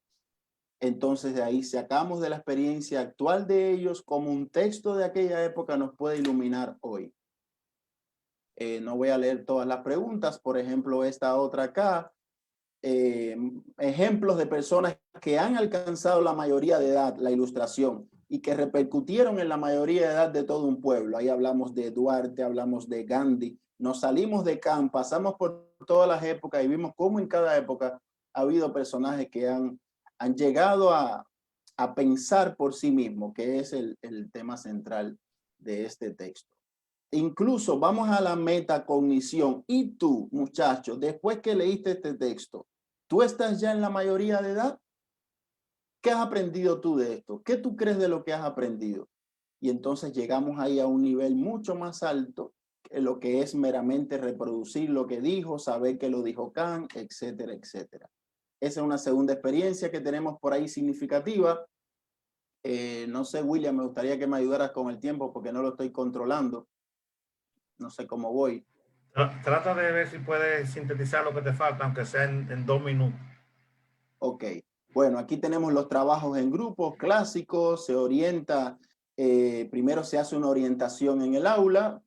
Entonces de ahí sacamos de la experiencia actual de ellos como un texto de aquella época nos puede iluminar hoy. No voy a leer todas las preguntas, por ejemplo, esta otra acá. Ejemplos de personas que han alcanzado la mayoría de edad, la ilustración, y que repercutieron en la mayoría de edad de todo un pueblo. Ahí hablamos de Duarte, hablamos de Gandhi. Nos salimos de Kant, pasamos por todas las épocas y vimos cómo en cada época ha habido personajes que han llegado a pensar por sí mismos, que es el tema central de este texto. Incluso vamos a la metacognición. Y tú, muchacho, después que leíste este texto, ¿tú estás ya en la mayoría de edad? ¿Qué has aprendido tú de esto? ¿Qué tú crees de lo que has aprendido? Y entonces llegamos ahí a un nivel mucho más alto que lo que es meramente reproducir lo que dijo, saber que lo dijo Kant, etcétera, etcétera. Esa es una segunda experiencia que tenemos por ahí significativa. No sé, William, me gustaría que me ayudaras con el tiempo porque no lo estoy controlando. No sé cómo voy. Trata de ver si puedes sintetizar lo que te falta, aunque sea en 2 minutos. Ok. Bueno, aquí tenemos los trabajos en grupos clásicos. Se orienta, primero se hace una orientación en el aula,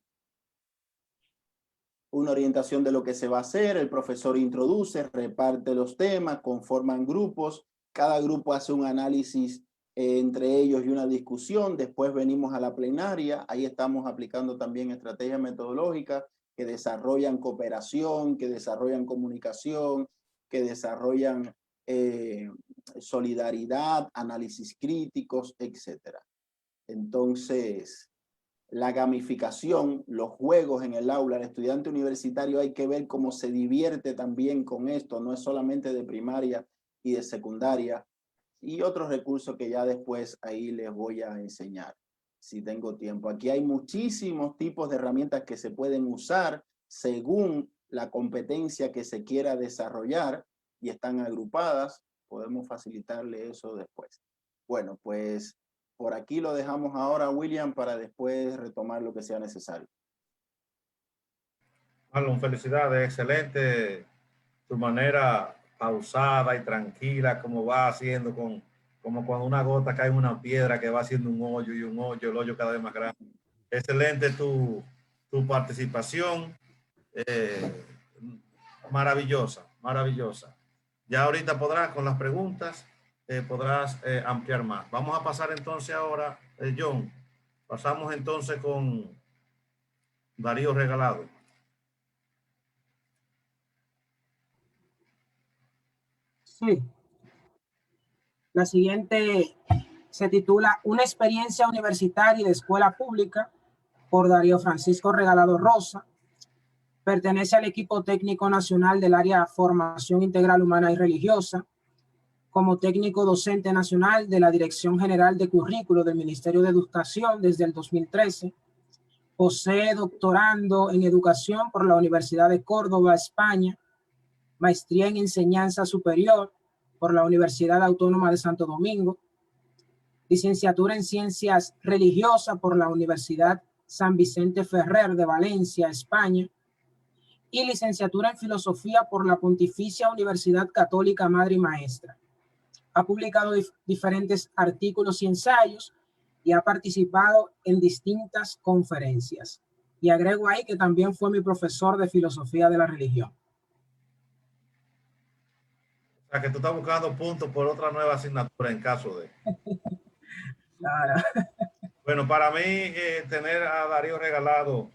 una orientación de lo que se va a hacer, el profesor introduce, reparte los temas, conforman grupos, cada grupo hace un análisis entre ellos y una discusión, después venimos a la plenaria, ahí estamos aplicando también estrategias metodológicas que desarrollan cooperación, que desarrollan comunicación, que desarrollan solidaridad, análisis críticos, etc. Entonces, la gamificación, los juegos en el aula, el estudiante universitario hay que ver cómo se divierte también con esto, no es solamente de primaria y de secundaria, y otros recursos que ya después ahí les voy a enseñar, si tengo tiempo. Aquí hay muchísimos tipos de herramientas que se pueden usar según la competencia que se quiera desarrollar y están agrupadas, podemos facilitarle eso después. Bueno, pues por aquí lo dejamos ahora, William, para después retomar lo que sea necesario. Marlon, felicidades, excelente tu manera pausada y tranquila, como va haciendo, como cuando una gota cae en una piedra que va haciendo un hoyo y un hoyo, el hoyo cada vez más grande. Excelente tu participación, maravillosa, maravillosa. Ya ahorita podrás, con las preguntas, podrás ampliar más. Vamos a pasar entonces ahora, John, pasamos entonces con Darío Regalado. Sí. La siguiente se titula Una experiencia universitaria y de escuela pública por Darío Francisco Regalado Rosa. Pertenece al equipo técnico nacional del área Formación Integral Humana y Religiosa. Como técnico docente nacional de la Dirección General de Currículo del Ministerio de Educación desde el 2013. Posee doctorando en Educación por la Universidad de Córdoba, España. Maestría en Enseñanza Superior por la Universidad Autónoma de Santo Domingo. Licenciatura en Ciencias Religiosas por la Universidad San Vicente Ferrer de Valencia, España. Y licenciatura en Filosofía por la Pontificia Universidad Católica Madre y Maestra. Ha publicado diferentes artículos y ensayos y ha participado en distintas conferencias. Y agrego ahí que también fue mi profesor de Filosofía de la Religión. O sea, que tú estás buscando puntos por otra nueva asignatura en caso de... Claro. Bueno, para mí tener a Darío Regalado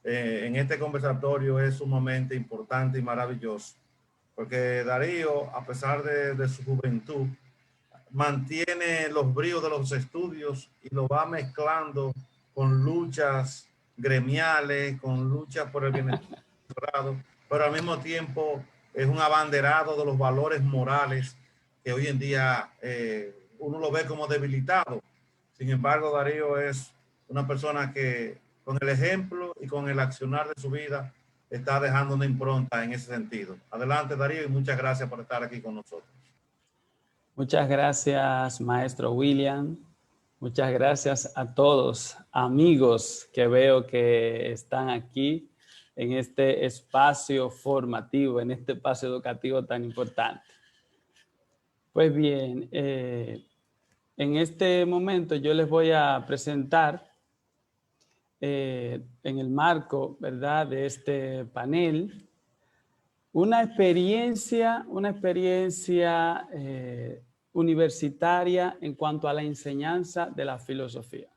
en este conversatorio es sumamente importante y maravilloso, porque Darío, a pesar de su juventud, mantiene los bríos de los estudios y lo va mezclando con luchas gremiales, con luchas por el bienestar, pero al mismo tiempo es un abanderado de los valores morales que hoy en día uno lo ve como debilitado. Sin embargo, Darío es una persona que con el ejemplo y con el accionar de su vida está dejando una impronta en ese sentido. Adelante, Darío, y muchas gracias por estar aquí con nosotros. Muchas gracias, maestro William. Muchas gracias a todos, amigos que veo que están aquí en este espacio formativo, en este espacio educativo tan importante. Pues bien, en este momento yo les voy a presentar en el marco, ¿verdad?, de este panel, una experiencia universitaria en cuanto a la enseñanza de la filosofía.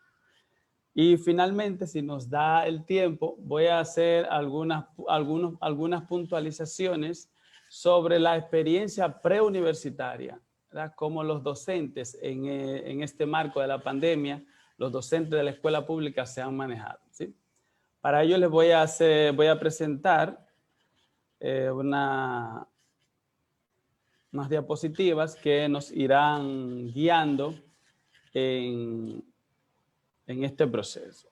Y finalmente, si nos da el tiempo, voy a hacer algunas puntualizaciones sobre la experiencia preuniversitaria, ¿verdad?, cómo los docentes en este marco de la pandemia, los docentes de la escuela pública se han manejado, ¿sí? Para ello les voy a presentar unas diapositivas que nos irán guiando en este proceso.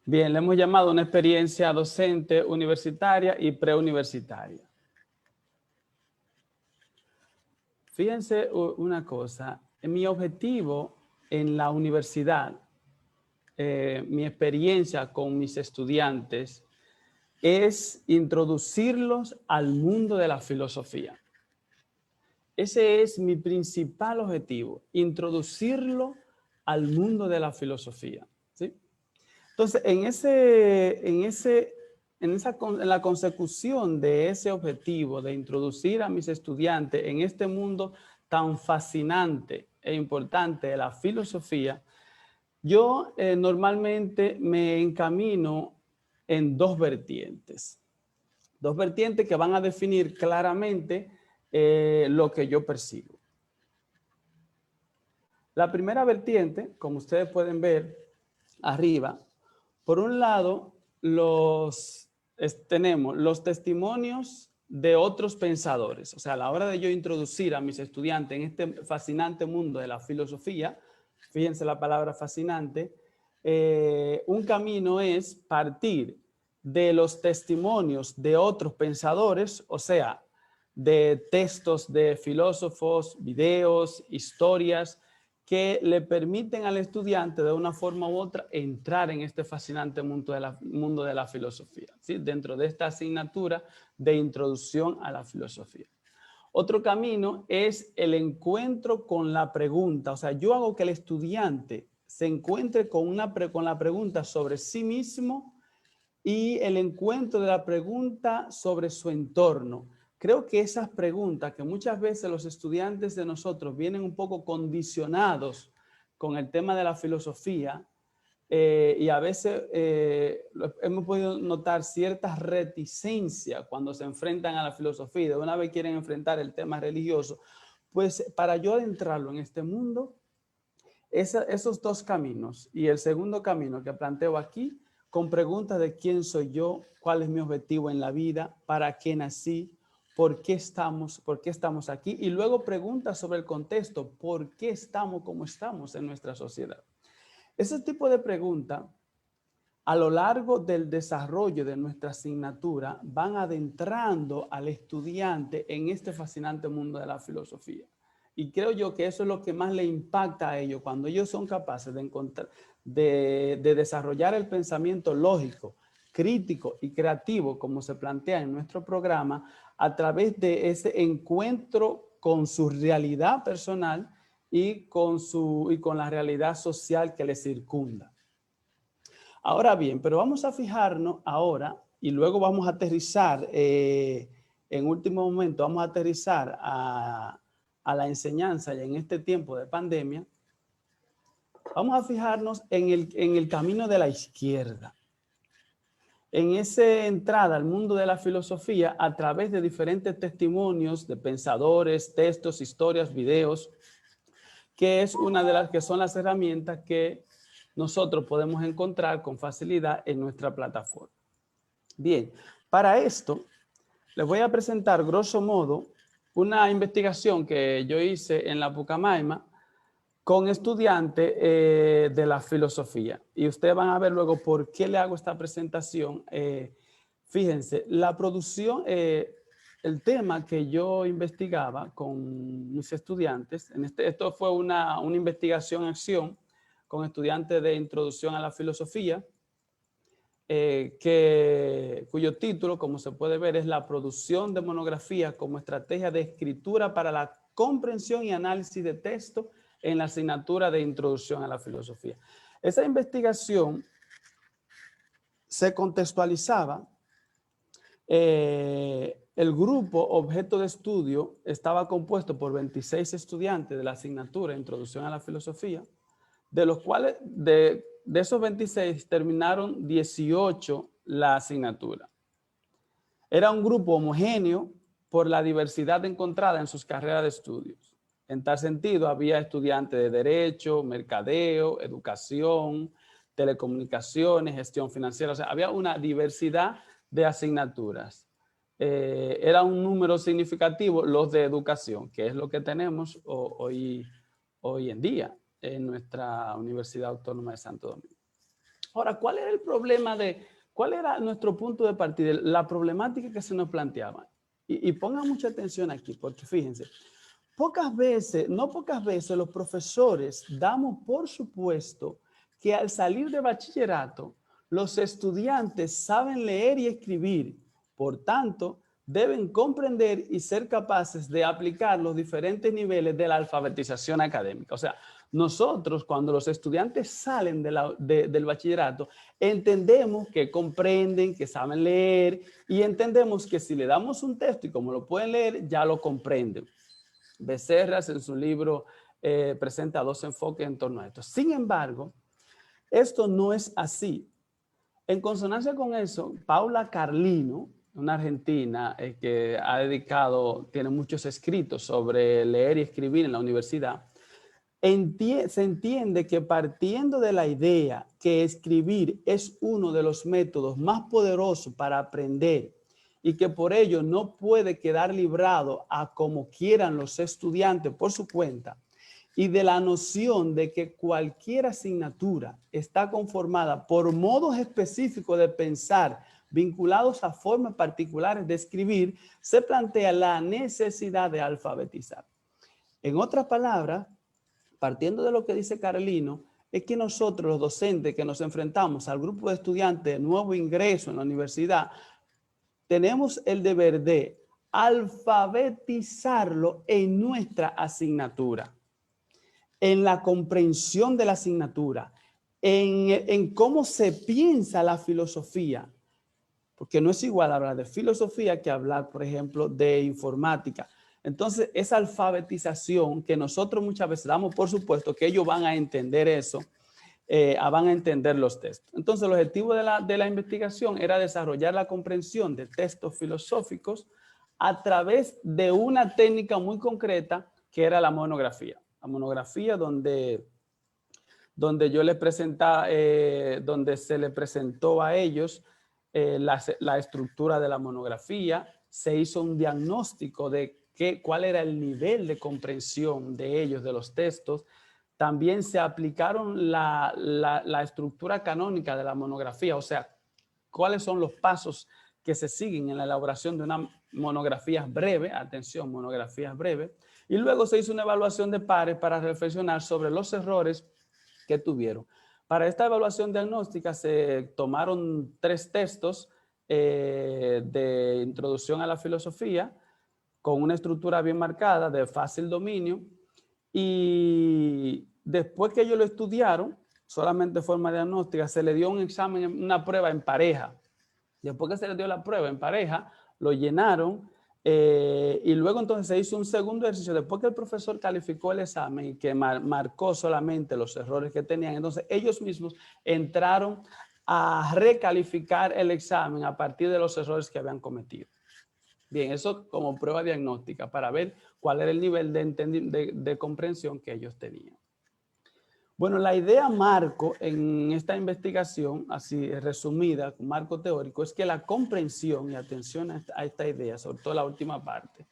Bien, le hemos llamado una experiencia docente universitaria y preuniversitaria. Fíjense una cosa, mi objetivo en la universidad, mi experiencia con mis estudiantes es introducirlos al mundo de la filosofía. Ese es mi principal objetivo, introducirlo al mundo de la filosofía, ¿sí? Entonces, en la consecución de ese objetivo de introducir a mis estudiantes en este mundo tan fascinante e importante de la filosofía, yo normalmente me encamino en dos vertientes que van a definir claramente lo que yo persigo. La primera vertiente, como ustedes pueden ver arriba, por un lado, tenemos los testimonios de otros pensadores. O sea, a la hora de yo introducir a mis estudiantes en este fascinante mundo de la filosofía, fíjense la palabra fascinante, un camino es partir de los testimonios de otros pensadores, o sea, de textos de filósofos, videos, historias, que le permiten al estudiante de una forma u otra entrar en este fascinante mundo de la filosofía, ¿sí?, dentro de esta asignatura de introducción a la filosofía. Otro camino es el encuentro con la pregunta, o sea, yo hago que el estudiante se encuentre con la pregunta sobre sí mismo y el encuentro de la pregunta sobre su entorno. Creo que esas preguntas que muchas veces los estudiantes de nosotros vienen un poco condicionados con el tema de la filosofía y a veces hemos podido notar cierta reticencia cuando se enfrentan a la filosofía y de una vez quieren enfrentar el tema religioso. Pues para yo adentrarlo en este mundo, esos dos caminos y el segundo camino que planteo aquí, con preguntas de quién soy yo, cuál es mi objetivo en la vida, para qué nací, ¿por qué estamos aquí? Y luego preguntas sobre el contexto, ¿por qué estamos como estamos en nuestra sociedad? Ese tipo de preguntas, a lo largo del desarrollo de nuestra asignatura, van adentrando al estudiante en este fascinante mundo de la filosofía. Y creo yo que eso es lo que más le impacta a ellos, cuando ellos son capaces de desarrollar el pensamiento lógico, crítico y creativo, como se plantea en nuestro programa, a través de ese encuentro con su realidad personal y con la realidad social que le circunda. Ahora bien, pero vamos a fijarnos ahora y luego vamos a aterrizar, en último momento vamos a aterrizar a la enseñanza y en este tiempo de pandemia, vamos a fijarnos en el camino de la izquierda, en esa entrada al mundo de la filosofía a través de diferentes testimonios de pensadores, textos, historias, videos, que es una de las que son las herramientas que nosotros podemos encontrar con facilidad en nuestra plataforma. Bien, para esto les voy a presentar grosso modo una investigación que yo hice en la Pucamaima con estudiantes de la filosofía. Y ustedes van a ver luego por qué le hago esta presentación. Fíjense, la producción, el tema que yo investigaba con mis estudiantes, esto fue una investigación en acción con estudiantes de introducción a la filosofía, cuyo título, como se puede ver, es la producción de monografía como estrategia de escritura para la comprensión y análisis de texto en la asignatura de introducción a la filosofía. Esa investigación se contextualizaba. El grupo objeto de estudio estaba compuesto por 26 estudiantes de la asignatura de introducción a la filosofía, de los cuales de esos 26 terminaron 18 la asignatura. Era un grupo homogéneo por la diversidad encontrada en sus carreras de estudios. En tal sentido, había estudiantes de Derecho, Mercadeo, Educación, Telecomunicaciones, Gestión Financiera. O sea, había una diversidad de asignaturas. Era un número significativo los de Educación, que es lo que tenemos hoy en día en nuestra Universidad Autónoma de Santo Domingo. Ahora, ¿cuál era el problema cuál era nuestro punto de partida? La problemática que se nos planteaba. Y pongan mucha atención aquí, porque fíjense, no pocas veces los profesores damos por supuesto que al salir de bachillerato, los estudiantes saben leer y escribir, por tanto, deben comprender y ser capaces de aplicar los diferentes niveles de la alfabetización académica. O sea, nosotros cuando los estudiantes salen del bachillerato, entendemos que comprenden, que saben leer y entendemos que si le damos un texto y como lo pueden leer, ya lo comprenden. Becerras en su libro presenta 2 enfoques en torno a esto. Sin embargo, esto no es así. En consonancia con eso, Paula Carlino, una argentina que tiene muchos escritos sobre leer y escribir en la universidad, se entiende que partiendo de la idea que escribir es uno de los métodos más poderosos para aprender y que por ello no puede quedar librado a como quieran los estudiantes por su cuenta, y de la noción de que cualquier asignatura está conformada por modos específicos de pensar vinculados a formas particulares de escribir, se plantea la necesidad de alfabetizar. En otras palabras, partiendo de lo que dice Carlino, es que nosotros los docentes que nos enfrentamos al grupo de estudiantes de nuevo ingreso en la universidad, tenemos el deber de alfabetizarlo en nuestra asignatura, en la comprensión de la asignatura, en cómo se piensa la filosofía, porque no es igual hablar de filosofía que hablar, por ejemplo, de informática. Entonces, esa alfabetización que nosotros muchas veces damos por supuesto que ellos van a entender eso, van a entender los textos. Entonces, el objetivo de la investigación era desarrollar la comprensión de textos filosóficos a través de una técnica muy concreta que era la monografía. La monografía donde yo les presentaba, donde se le presentó a ellos la estructura de la monografía, se hizo un diagnóstico de cuál era el nivel de comprensión de ellos de los textos. También se aplicaron la estructura canónica de la monografía, o sea, cuáles son los pasos que se siguen en la elaboración de una monografía breve, atención, monografías breves, y luego se hizo una evaluación de pares para reflexionar sobre los errores que tuvieron. Para esta evaluación diagnóstica se tomaron 3 textos de introducción a la filosofía con una estructura bien marcada de fácil dominio y después que ellos lo estudiaron, solamente de forma diagnóstica, se le dio un examen, una prueba en pareja. Después que se le dio la prueba en pareja, lo llenaron y luego entonces se hizo un segundo ejercicio. Después que el profesor calificó el examen y que marcó solamente los errores que tenían, entonces ellos mismos entraron a recalificar el examen a partir de los errores que habían cometido. Bien, eso como prueba diagnóstica para ver cuál era el nivel de comprensión que ellos tenían. Bueno, la idea marco en esta investigación, así resumida, con marco teórico, es que la comprensión, y atención a esta idea, sobre todo la última parte,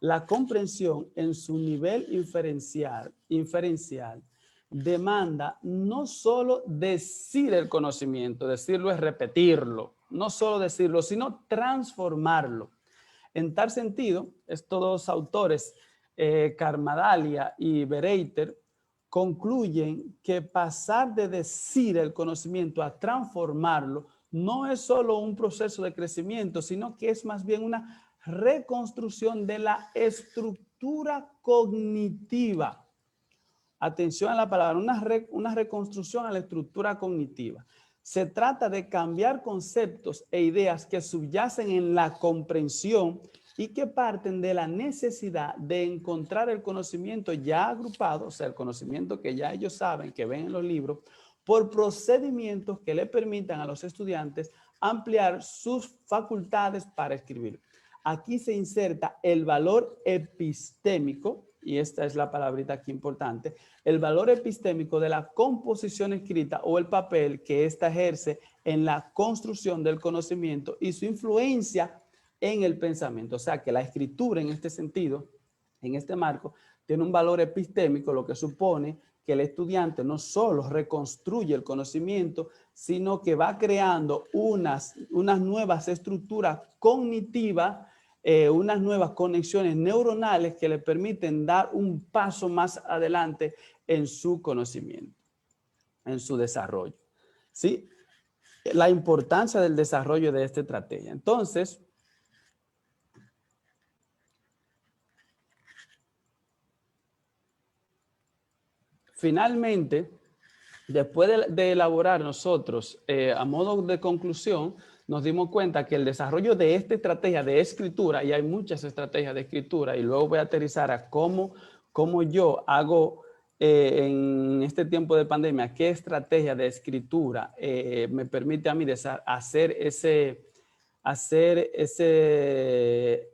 la comprensión en su nivel inferencial demanda no solo decir el conocimiento, decirlo es repetirlo, no solo decirlo, sino transformarlo. En tal sentido, estos dos autores, Karmadalia y Bereiter, concluyen que pasar de decir el conocimiento a transformarlo no es solo un proceso de crecimiento, sino que es más bien una reconstrucción de la estructura cognitiva. Atención a la palabra, una reconstrucción a la estructura cognitiva. Se trata de cambiar conceptos e ideas que subyacen en la comprensión y que parten de la necesidad de encontrar el conocimiento ya agrupado, o sea, el conocimiento que ya ellos saben, que ven en los libros, por procedimientos que le permitan a los estudiantes ampliar sus facultades para escribir. Aquí se inserta el valor epistémico, y esta es la palabrita aquí importante, el valor epistémico de la composición escrita o el papel que ésta ejerce en la construcción del conocimiento y su influencia en el pensamiento. O sea que la escritura en este sentido, en este marco, tiene un valor epistémico, lo que supone que el estudiante no solo reconstruye el conocimiento, sino que va creando unas nuevas estructuras cognitivas, unas nuevas conexiones neuronales que le permiten dar un paso más adelante en su conocimiento, en su desarrollo. ¿Sí? La importancia del desarrollo de esta estrategia. Entonces, finalmente, después de elaborar nosotros a modo de conclusión, nos dimos cuenta que el desarrollo de esta estrategia de escritura, y hay muchas estrategias de escritura, y luego voy a aterrizar a cómo yo hago en este tiempo de pandemia, qué estrategia de escritura me permite a mí hacer ese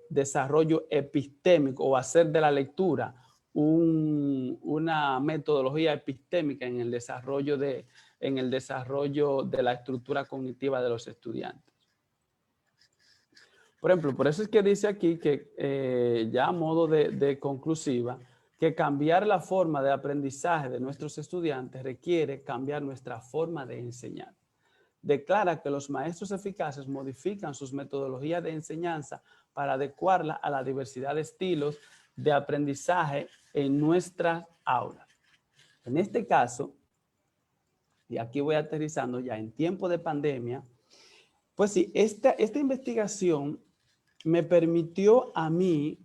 desarrollo epistémico o hacer de la lectura una metodología epistémica en el desarrollo de la estructura cognitiva de los estudiantes. Por ejemplo, por eso es que dice aquí que ya a modo de conclusiva, que cambiar la forma de aprendizaje de nuestros estudiantes requiere cambiar nuestra forma de enseñar. Declara que los maestros eficaces modifican sus metodologías de enseñanza para adecuarla a la diversidad de estilos de aprendizaje en nuestras aulas. En este caso, y aquí voy aterrizando ya en tiempo de pandemia, pues sí, esta investigación me permitió a mí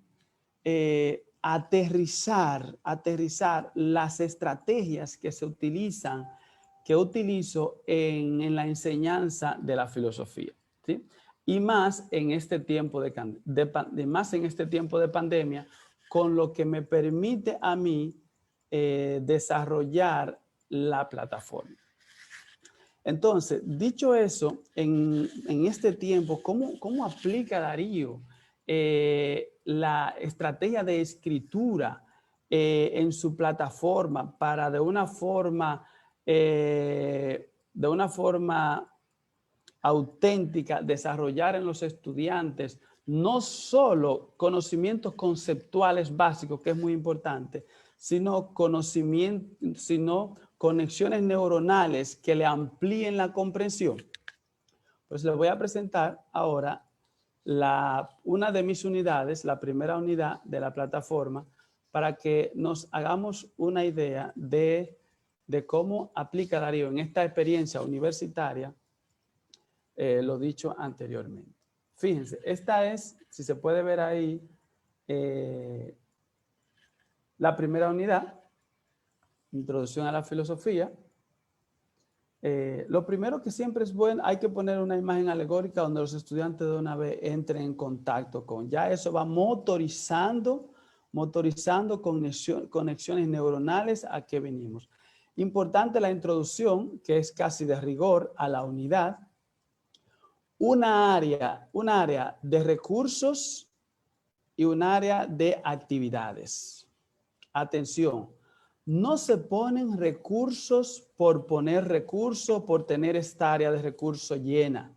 aterrizar las estrategias que se utilizan, que utilizo en la enseñanza de la filosofía, ¿sí? Y más en este tiempo de pandemia, con lo que me permite a mí desarrollar la plataforma. Entonces, dicho eso, en este tiempo, ¿cómo aplica Darío la estrategia de escritura en su plataforma para de una forma auténtica desarrollar en los estudiantes no solo conocimientos conceptuales básicos, que es muy importante, sino conexiones neuronales que le amplíen la comprensión? Pues les voy a presentar ahora una de mis unidades, la primera unidad de la plataforma, para que nos hagamos una idea de cómo aplica Darío en esta experiencia universitaria lo dicho anteriormente. Fíjense, esta es, si se puede ver ahí, la primera unidad, introducción a la filosofía. Lo primero que siempre es bueno, hay que poner una imagen alegórica donde los estudiantes de una vez entren en contacto con. Ya eso va motorizando conexiones neuronales a que venimos. Importante la introducción, que es casi de rigor a la unidad. Una área de recursos y un área de actividades. Atención, no se ponen recursos por poner recursos, por tener esta área de recursos llena.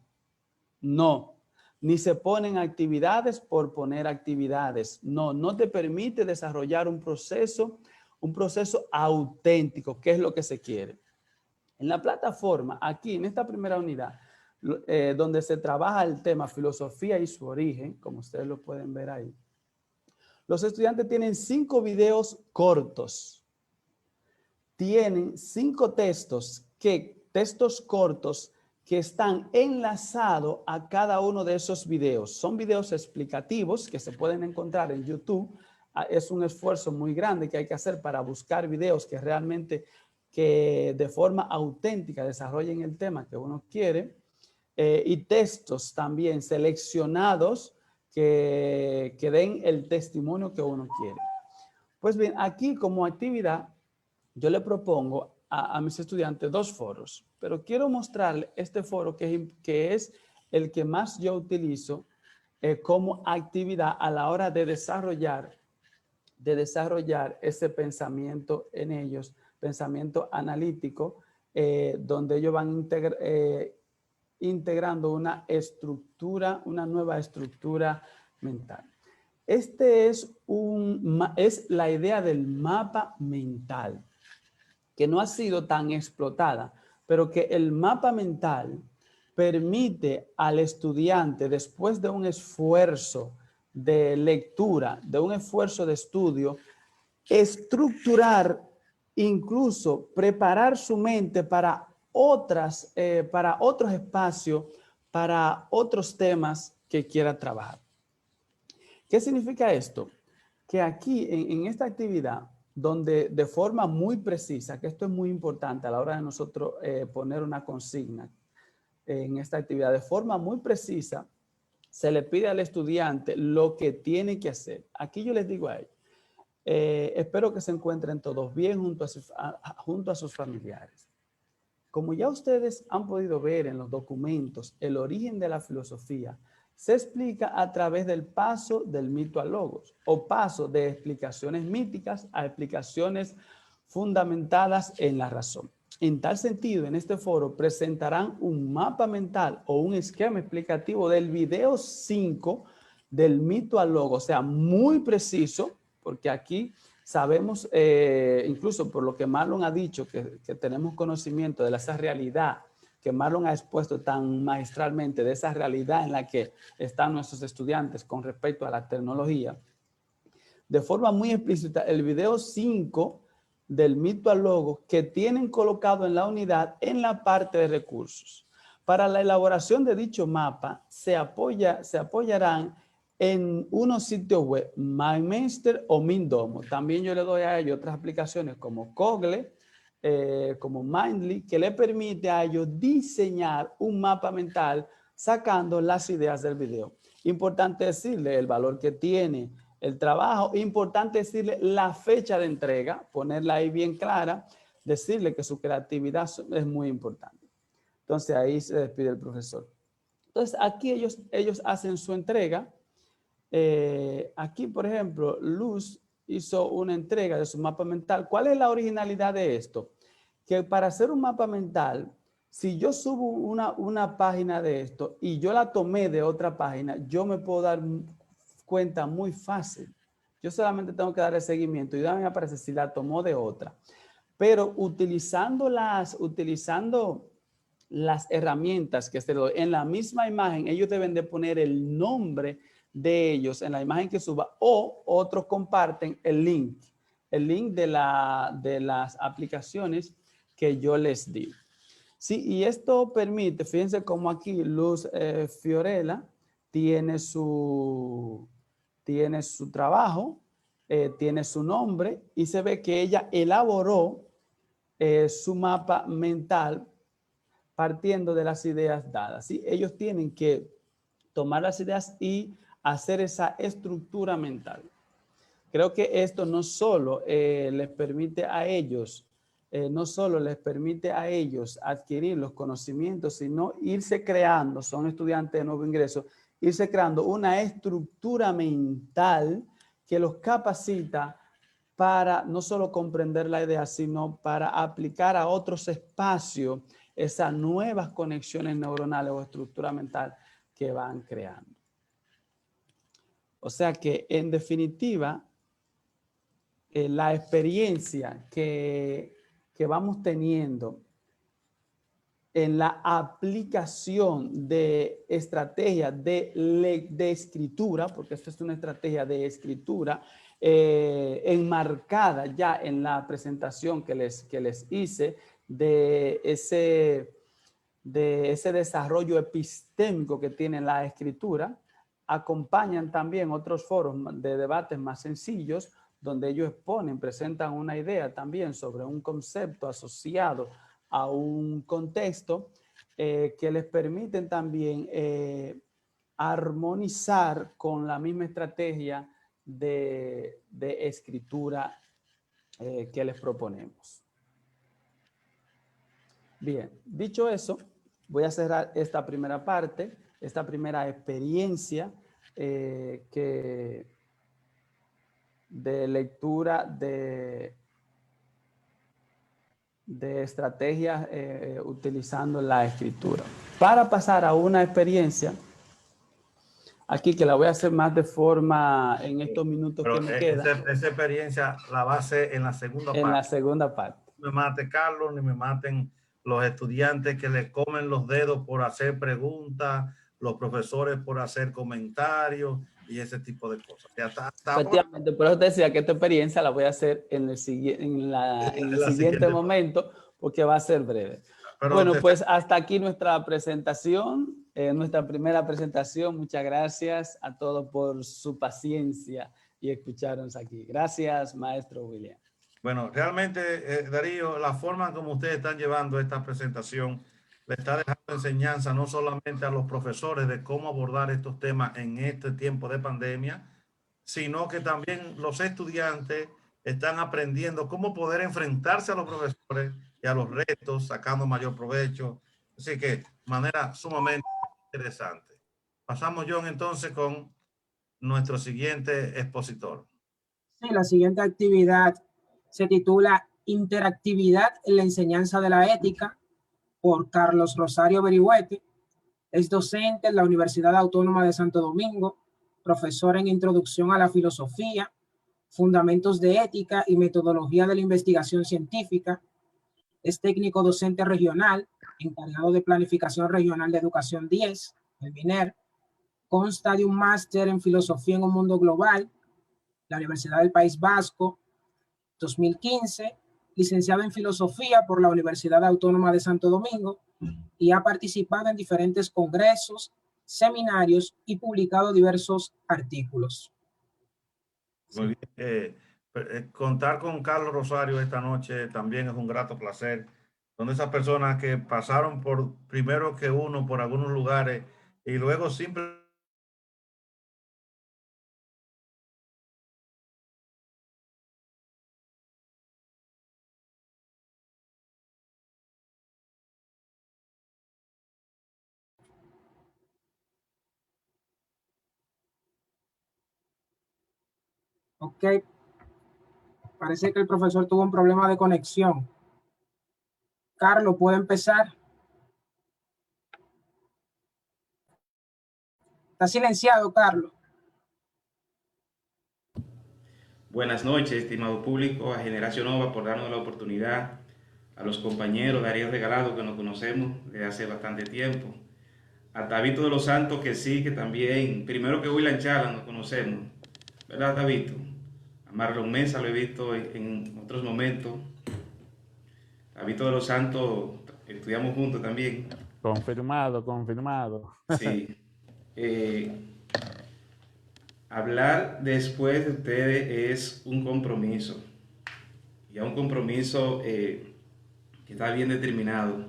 No. Ni se ponen actividades por poner actividades. No, no te permite desarrollar un proceso auténtico, que es lo que se quiere. En la plataforma, aquí en esta primera unidad, donde se trabaja el tema filosofía y su origen, como ustedes lo pueden ver ahí, los estudiantes tienen 5 videos cortos. Tienen 5 textos cortos que están enlazados a cada uno de esos videos. Son videos explicativos que se pueden encontrar en YouTube. Es un esfuerzo muy grande que hay que hacer para buscar videos que realmente, que de forma auténtica desarrollen el tema que uno quiere. Y textos también seleccionados que den el testimonio que uno quiere. Pues bien, aquí como actividad, yo le propongo a mis estudiantes 2 foros, pero quiero mostrarles este foro que es el que más yo utilizo como actividad a la hora de desarrollar ese pensamiento en ellos, pensamiento analítico, donde ellos van integrando una nueva estructura mental. Este es la idea del mapa mental, que no ha sido tan explotada, pero que el mapa mental permite al estudiante, después de un esfuerzo de lectura, de un esfuerzo de estudio, estructurar, incluso preparar su mente para otros espacios, para otros temas que quiera trabajar. ¿Qué significa esto? Que aquí en esta actividad, donde de forma muy precisa, que esto es muy importante a la hora de nosotros poner una consigna en esta actividad, de forma muy precisa, se le pide al estudiante lo que tiene que hacer. Aquí yo les digo a ellos, espero que se encuentren todos bien junto a sus familiares. Como ya ustedes han podido ver en los documentos, el origen de la filosofía se explica a través del paso del mito al logos, o paso de explicaciones míticas a explicaciones fundamentadas en la razón. En tal sentido, en este foro presentarán un mapa mental o un esquema explicativo del video 5 del mito al logos, o sea, muy preciso, porque aquí sabemos, incluso por lo que Marlon ha dicho, que tenemos conocimiento de esa realidad que Marlon ha expuesto tan maestralmente, de esa realidad en la que están nuestros estudiantes con respecto a la tecnología. De forma muy explícita, el video 5 del mito al logos que tienen colocado en la unidad en la parte de recursos. Para la elaboración de dicho mapa se apoyarán en unos sitios web, MindMeister o Mindomo. También yo le doy a ellos otras aplicaciones como Google, como Mindly, que le permite a ellos diseñar un mapa mental sacando las ideas del video. Importante decirle el valor que tiene el trabajo, importante decirle la fecha de entrega, ponerla ahí bien clara, decirle que su creatividad es muy importante. Entonces ahí se despide el profesor. Entonces aquí ellos hacen su entrega. Aquí, por ejemplo, Luz hizo una entrega de su mapa mental. ¿Cuál es la originalidad de esto? Que para hacer un mapa mental, si yo subo una página de esto y yo la tomé de otra página, yo me puedo dar cuenta muy fácil. Yo solamente tengo que darle seguimiento y ya me aparece si la tomó de otra. Pero utilizando las herramientas que se le doy en la misma imagen, ellos deben de poner el nombre de ellos en la imagen que suba, o otros comparten el link de las aplicaciones que yo les di. Sí, y esto permite, fíjense como aquí Luz Fiorella tiene su trabajo tiene su nombre y se ve que ella elaboró su mapa mental partiendo de las ideas dadas. ¿Sí? Ellos tienen que tomar las ideas y hacer esa estructura mental. Creo que esto no solo les permite a ellos, adquirir los conocimientos, sino irse creando, son estudiantes de nuevo ingreso, irse creando una estructura mental que los capacita para no solo comprender la idea, sino para aplicar a otros espacios esas nuevas conexiones neuronales o estructura mental que van creando. O sea que, en definitiva, la experiencia que vamos teniendo en la aplicación de estrategias de escritura, porque esto es una estrategia de escritura, enmarcada ya en la presentación que les hice de ese desarrollo epistémico que tiene la escritura, acompañan también otros foros de debates más sencillos, donde ellos presentan una idea también sobre un concepto asociado a un contexto que les permiten también armonizar con la misma estrategia de escritura que les proponemos. Bien, dicho eso, voy a cerrar esta primera parte, esta primera experiencia de lectura de estrategias utilizando la escritura. Para pasar a una experiencia, aquí que la voy a hacer más de forma en estos minutos que me quedan. Esa experiencia la va a hacer en la segunda parte. En la segunda parte. No me mate Carlos, ni me maten los estudiantes que le comen los dedos por hacer preguntas, los profesores por hacer comentarios y ese tipo de cosas. Efectivamente, por eso te decía que esta experiencia la voy a hacer en el siguiente momento, porque va a ser breve. Pero bueno, pues hasta aquí nuestra presentación, nuestra primera presentación. Muchas gracias a todos por su paciencia y escucharnos aquí. Gracias, maestro William. Bueno, realmente, Darío, la forma como ustedes están llevando esta presentación le está dejando enseñanza no solamente a los profesores de cómo abordar estos temas en este tiempo de pandemia, sino que también los estudiantes están aprendiendo cómo poder enfrentarse a los profesores y a los retos, sacando mayor provecho. Así que, de manera sumamente interesante. Pasamos, John, entonces con nuestro siguiente expositor. Sí, la siguiente actividad se titula Interactividad en la enseñanza de la ética, por Carlos Rosario Berigüete. Es docente en la Universidad Autónoma de Santo Domingo, profesor en Introducción a la Filosofía, Fundamentos de Ética y Metodología de la Investigación Científica. Es técnico docente regional, encargado de Planificación Regional de Educación 10, el MINER. Consta de un máster en Filosofía en un Mundo Global, la Universidad del País Vasco, 2015, licenciado en Filosofía por la Universidad Autónoma de Santo Domingo y ha participado en diferentes congresos, seminarios y publicado diversos artículos. Muy bien. Contar con Carlos Rosario esta noche también es un grato placer. Son esas personas que pasaron por primero que uno por algunos lugares y luego simplemente Ok, parece que el profesor tuvo un problema de conexión. Carlos, ¿puede empezar? Está silenciado, Carlos. Buenas noches, estimado público, a Generación Nova por darnos la oportunidad, a los compañeros Darío Regalado que nos conocemos desde hace bastante tiempo, a Tabito de los Santos que sí, que también, primero que William Chala nos conocemos, ¿verdad, Tabito? A Marlon Mesa lo he visto en otros momentos. Tabito de los Santos estudiamos juntos también. Confirmado. Sí. hablar después de ustedes es un compromiso, ya un compromiso que está bien determinado,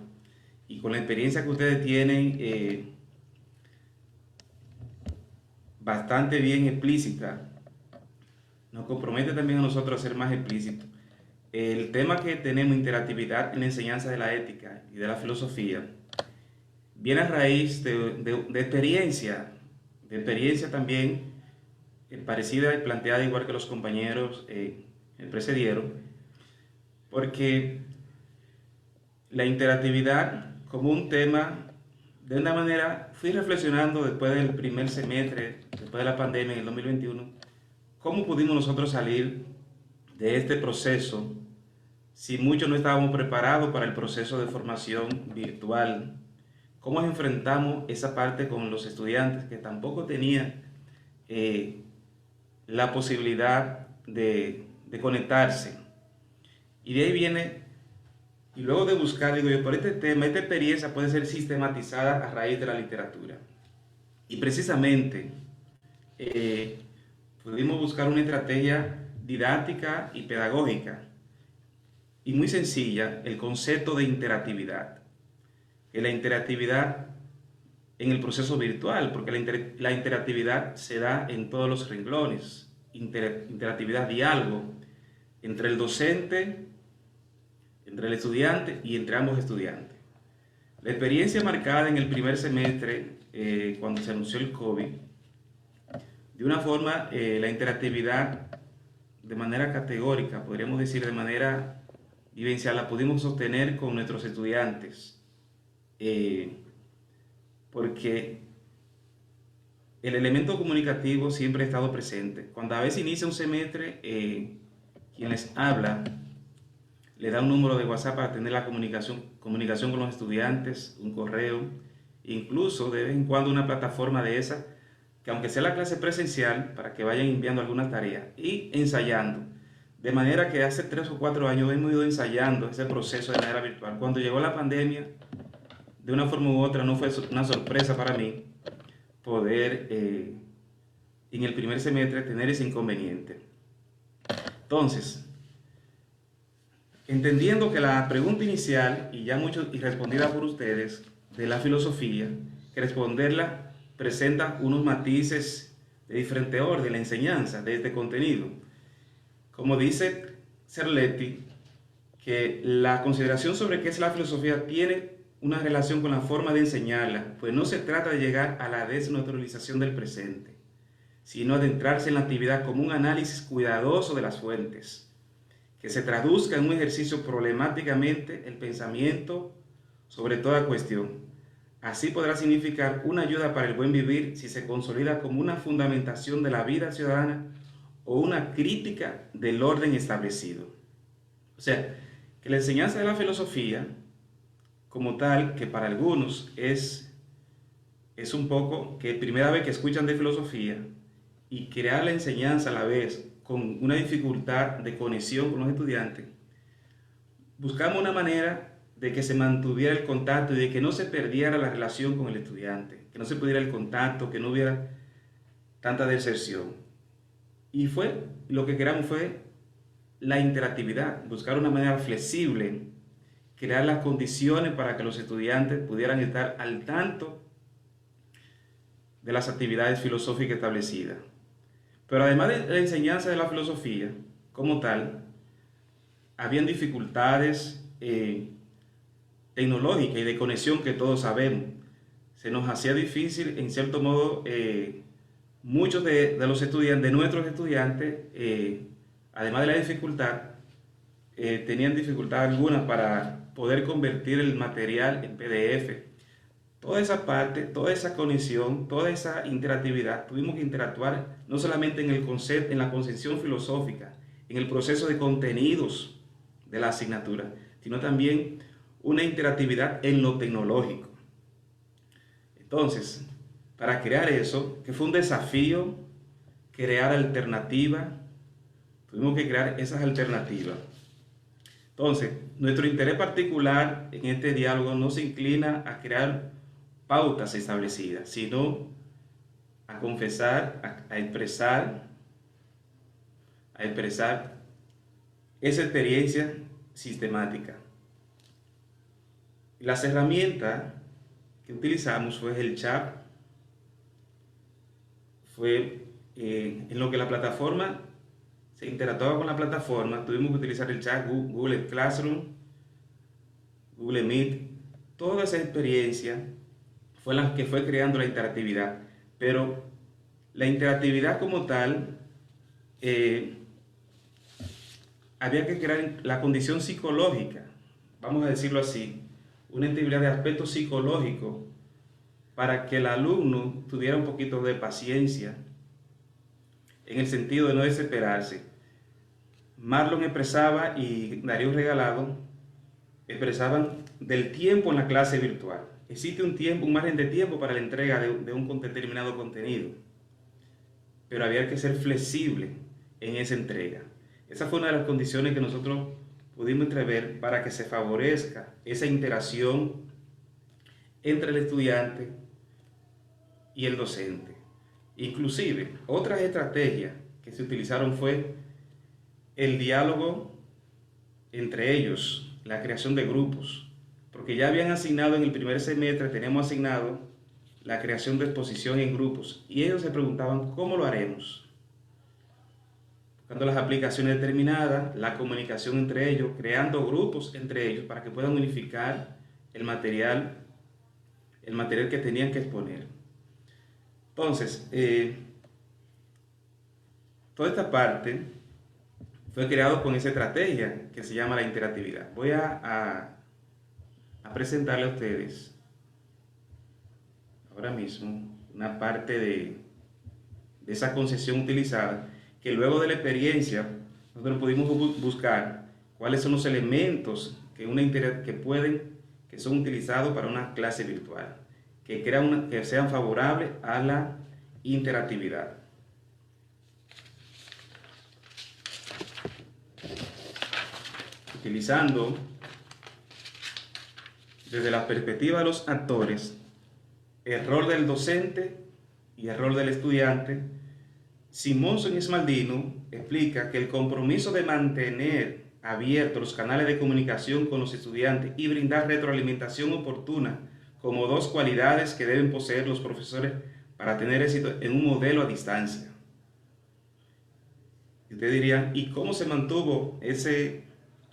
y con la experiencia que ustedes tienen bastante bien explícita, nos compromete también a nosotros a ser más explícitos. El tema que tenemos, interactividad en la enseñanza de la ética y de la filosofía, viene a raíz de experiencia también parecida y planteada igual que los compañeros me precedieron, porque la interactividad como un tema, de una manera, fui reflexionando después del primer semestre, después de la pandemia en el 2021, cómo pudimos nosotros salir de este proceso si muchos no estábamos preparados para el proceso de formación virtual. ¿Cómo enfrentamos esa parte con los estudiantes que tampoco tenían la posibilidad de conectarse? Y de ahí viene, y luego de buscar, digo yo, por este tema, esta experiencia puede ser sistematizada a raíz de la literatura. Y precisamente pudimos buscar una estrategia didáctica y pedagógica, y muy sencilla, el concepto de interactividad. Que la interactividad en el proceso virtual, porque la interactividad se da en todos los renglones. Interactividad, diálogo entre el docente, entre el estudiante y entre ambos estudiantes. La experiencia marcada en el primer semestre, cuando se anunció el COVID, de una forma, la interactividad de manera categórica, podríamos decir de manera vivencial, la pudimos sostener con nuestros estudiantes, porque el elemento comunicativo siempre ha estado presente. Cuando a veces inicia un semestre, quien les habla le da un número de WhatsApp para tener la comunicación con los estudiantes, un correo, incluso de vez en cuando una plataforma de esa, que aunque sea la clase presencial, para que vayan enviando algunas tareas y ensayando. De manera que hace 3 o 4 años hemos ido ensayando ese proceso de manera virtual. Cuando llegó la pandemia, de una forma u otra, no fue una sorpresa para mí poder en el primer semestre tener ese inconveniente. Entonces, entendiendo que la pregunta inicial, y ya mucho y respondida por ustedes, de la filosofía, que responderla presenta unos matices de diferente orden, la enseñanza de este contenido. Como dice Cerletti, que la consideración sobre qué es la filosofía tiene una relación con la forma de enseñarla, pues no se trata de llegar a la desnaturalización del presente, sino adentrarse en la actividad como un análisis cuidadoso de las fuentes, que se traduzca en un ejercicio problemáticamente el pensamiento sobre toda cuestión. Así podrá significar una ayuda para el buen vivir si se consolida como una fundamentación de la vida ciudadana o una crítica del orden establecido. O sea, que la enseñanza de la filosofía, como tal, que para algunos es un poco que primera vez que escuchan de filosofía, y crear la enseñanza a la vez con una dificultad de conexión con los estudiantes, buscamos una manera de que se mantuviera el contacto y de que no se perdiera la relación con el estudiante, que no se perdiera el contacto, que no hubiera tanta deserción. Y lo que queramos fue la interactividad, buscar una manera flexible, crear las condiciones para que los estudiantes pudieran estar al tanto de las actividades filosóficas establecidas. Pero además de la enseñanza de la filosofía como tal, habían dificultades tecnológicas y de conexión que todos sabemos. Se nos hacía difícil, en cierto modo, muchos de los estudiantes, de nuestros estudiantes, además de la dificultad, tenían dificultad alguna para poder convertir el material en PDF. Toda esa parte, toda esa conexión, toda esa interactividad, tuvimos que interactuar no solamente en el concepto, en la concepción filosófica, en el proceso de contenidos de la asignatura, sino también una interactividad en lo tecnológico. Entonces, para crear eso, que fue un desafío, crear alternativas, tuvimos que crear esas alternativas. Entonces, nuestro interés particular en este diálogo no se inclina a crear pautas establecidas, sino a confesar, a expresar esa experiencia sistemática. Las herramientas que utilizamos fue el chat, fue en lo que la plataforma se interactuaba con la plataforma, tuvimos que utilizar el chat, Google Classroom, Google Meet. Toda esa experiencia fue la que fue creando la interactividad, pero la interactividad como tal, había que crear la condición psicológica, vamos a decirlo así, una integridad de aspecto psicológico para que el alumno tuviera un poquito de paciencia en el sentido de no desesperarse. Marlon expresaba y Darío Regalado expresaban del tiempo en la clase virtual. Existe un tiempo, un margen de tiempo para la entrega de un determinado contenido, pero había que ser flexible en esa entrega. Esa fue una de las condiciones que nosotros pudimos entrever para que se favorezca esa interacción entre el estudiante y el docente. Inclusive, otras estrategias que se utilizaron fue el diálogo entre ellos, la creación de grupos, porque ya habían asignado en el primer semestre, teníamos asignado la creación de exposición en grupos, y ellos se preguntaban, ¿cómo lo haremos? Buscando las aplicaciones determinadas, la comunicación entre ellos, creando grupos entre ellos para que puedan unificar el material que tenían que exponer. Entonces, toda esta parte fue creado con esa estrategia que se llama la interactividad. Voy a presentarle a ustedes ahora mismo una parte de esa concepción utilizada, que luego de la experiencia nosotros pudimos buscar cuáles son los elementos que son utilizados para una clase virtual, que sean favorables a la interactividad. Utilizando desde la perspectiva de los actores el rol del docente y el rol del estudiante, Simonson y Smaldino explica que el compromiso de mantener abiertos los canales de comunicación con los estudiantes y brindar retroalimentación oportuna como dos cualidades que deben poseer los profesores para tener éxito en un modelo a distancia. Y ustedes dirían, ¿y cómo se mantuvo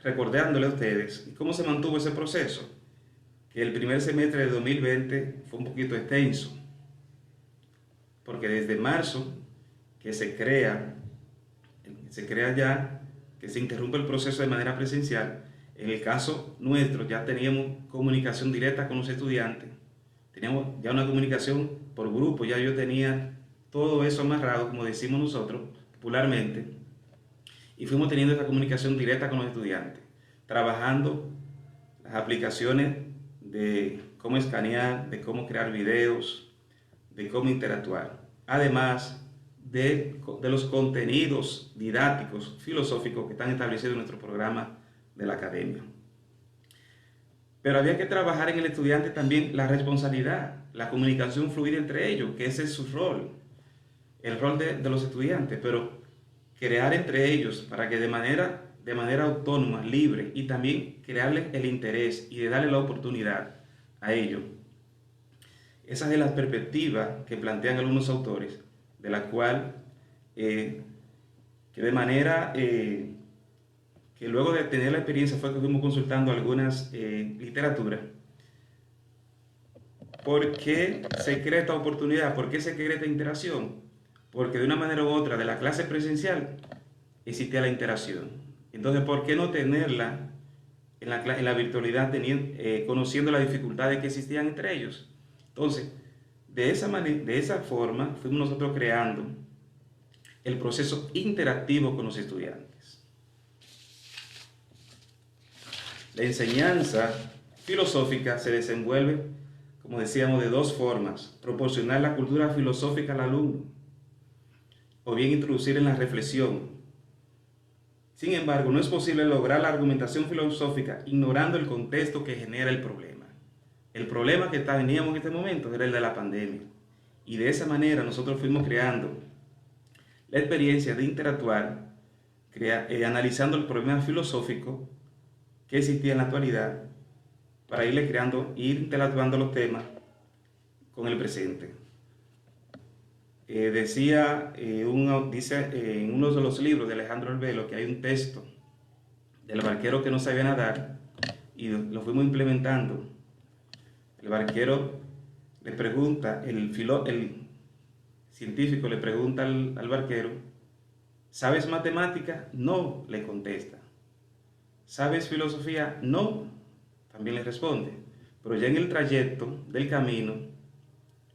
recordándole a ustedes, y cómo se mantuvo ese proceso? Que el primer semestre de 2020 fue un poquito extenso, porque desde marzo que se interrumpe el proceso de manera presencial. En el caso nuestro ya teníamos comunicación directa con los estudiantes, teníamos ya una comunicación por grupo, ya yo tenía todo eso amarrado, como decimos nosotros popularmente, y fuimos teniendo esa comunicación directa con los estudiantes, trabajando las aplicaciones de cómo escanear, de cómo crear videos, de cómo interactuar, además de los contenidos didácticos, filosóficos que están establecidos en nuestro programa de la academia. Pero había que trabajar en el estudiante también la responsabilidad, la comunicación fluida entre ellos, que ese es su rol, el rol de los estudiantes, pero crear entre ellos para que de manera autónoma, libre, y también crearles el interés y de darle la oportunidad a ellos. Esa es la perspectiva que plantean algunos autores, de la cual que de manera que luego de tener la experiencia fue que fuimos consultando algunas literaturas. ¿Por qué se crea esta oportunidad? ¿Por qué se crea esta interacción? Porque de una manera u otra de la clase presencial existía la interacción. Entonces, ¿por qué no tenerla en la virtualidad, conociendo las dificultades que existían entre ellos? Entonces, de esa forma fuimos nosotros creando el proceso interactivo con los estudiantes. La enseñanza filosófica se desenvuelve, como decíamos, de dos formas: proporcionar la cultura filosófica al alumno, o bien introducir en la reflexión. Sin embargo, no es posible lograr la argumentación filosófica ignorando el contexto que genera el problema. El problema que teníamos en este momento era el de la pandemia. Y de esa manera nosotros fuimos creando la experiencia de interactuar, analizando el problema filosófico que existía en la actualidad, para irle creando, ir interactuando los temas con el presente. Dice en uno de los libros de Alejandro Albelo que hay un texto del barquero que no sabía nadar, y lo fuimos implementando. El barquero le pregunta, el científico le pregunta al barquero, ¿sabes matemática? No, le contesta. ¿Sabes filosofía? No, también le responde. Pero ya en el trayecto del camino,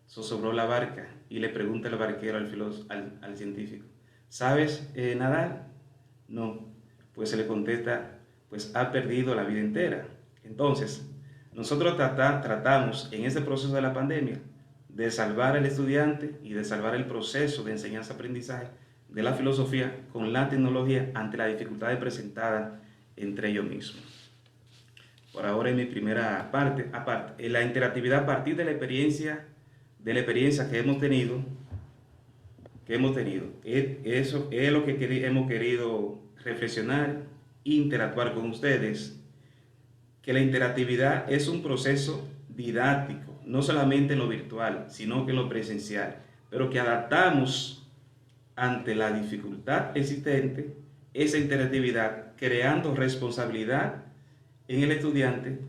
zozobró la barca y le pregunta el barquero al científico, ¿sabes nadar? No, pues se le contesta, pues ha perdido la vida entera. Entonces, nosotros tratamos en este proceso de la pandemia de salvar al estudiante y de salvar el proceso de enseñanza-aprendizaje de la filosofía con la tecnología ante las dificultades presentadas entre ellos mismos. Por ahora en mi primera parte, aparte, la interactividad a partir de la experiencia que hemos tenido, eso es lo que hemos querido reflexionar, interactuar con ustedes, que la interactividad es un proceso didáctico, no solamente en lo virtual, sino que en lo presencial, pero que adaptamos ante la dificultad existente esa interactividad, creando responsabilidad en el estudiante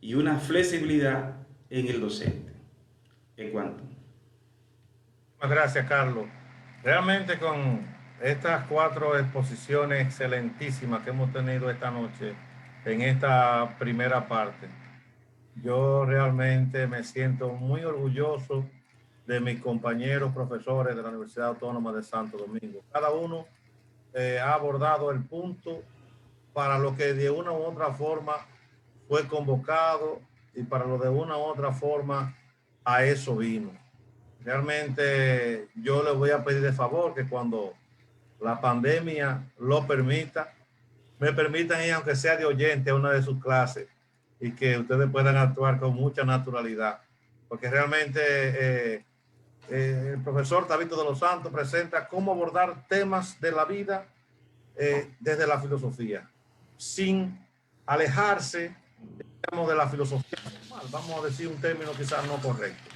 y una flexibilidad en el docente. En cuanto. Muchas gracias, Carlos. Realmente con estas 4 exposiciones excelentísimas que hemos tenido esta noche en esta primera parte, yo realmente me siento muy orgulloso de mis compañeros profesores de la Universidad Autónoma de Santo Domingo. Cada uno ha abordado el punto para lo que de una u otra forma fue convocado y para lo de una u otra forma a eso vino. Realmente yo les voy a pedir de favor que cuando la pandemia lo permita, me permitan ir, aunque sea de oyente, a una de sus clases y que ustedes puedan actuar con mucha naturalidad. Porque realmente el profesor Tabito de los Santos presenta cómo abordar temas de la vida desde la filosofía, sin alejarse, digamos, de la filosofía normal. Vamos a decir un término quizás no correcto.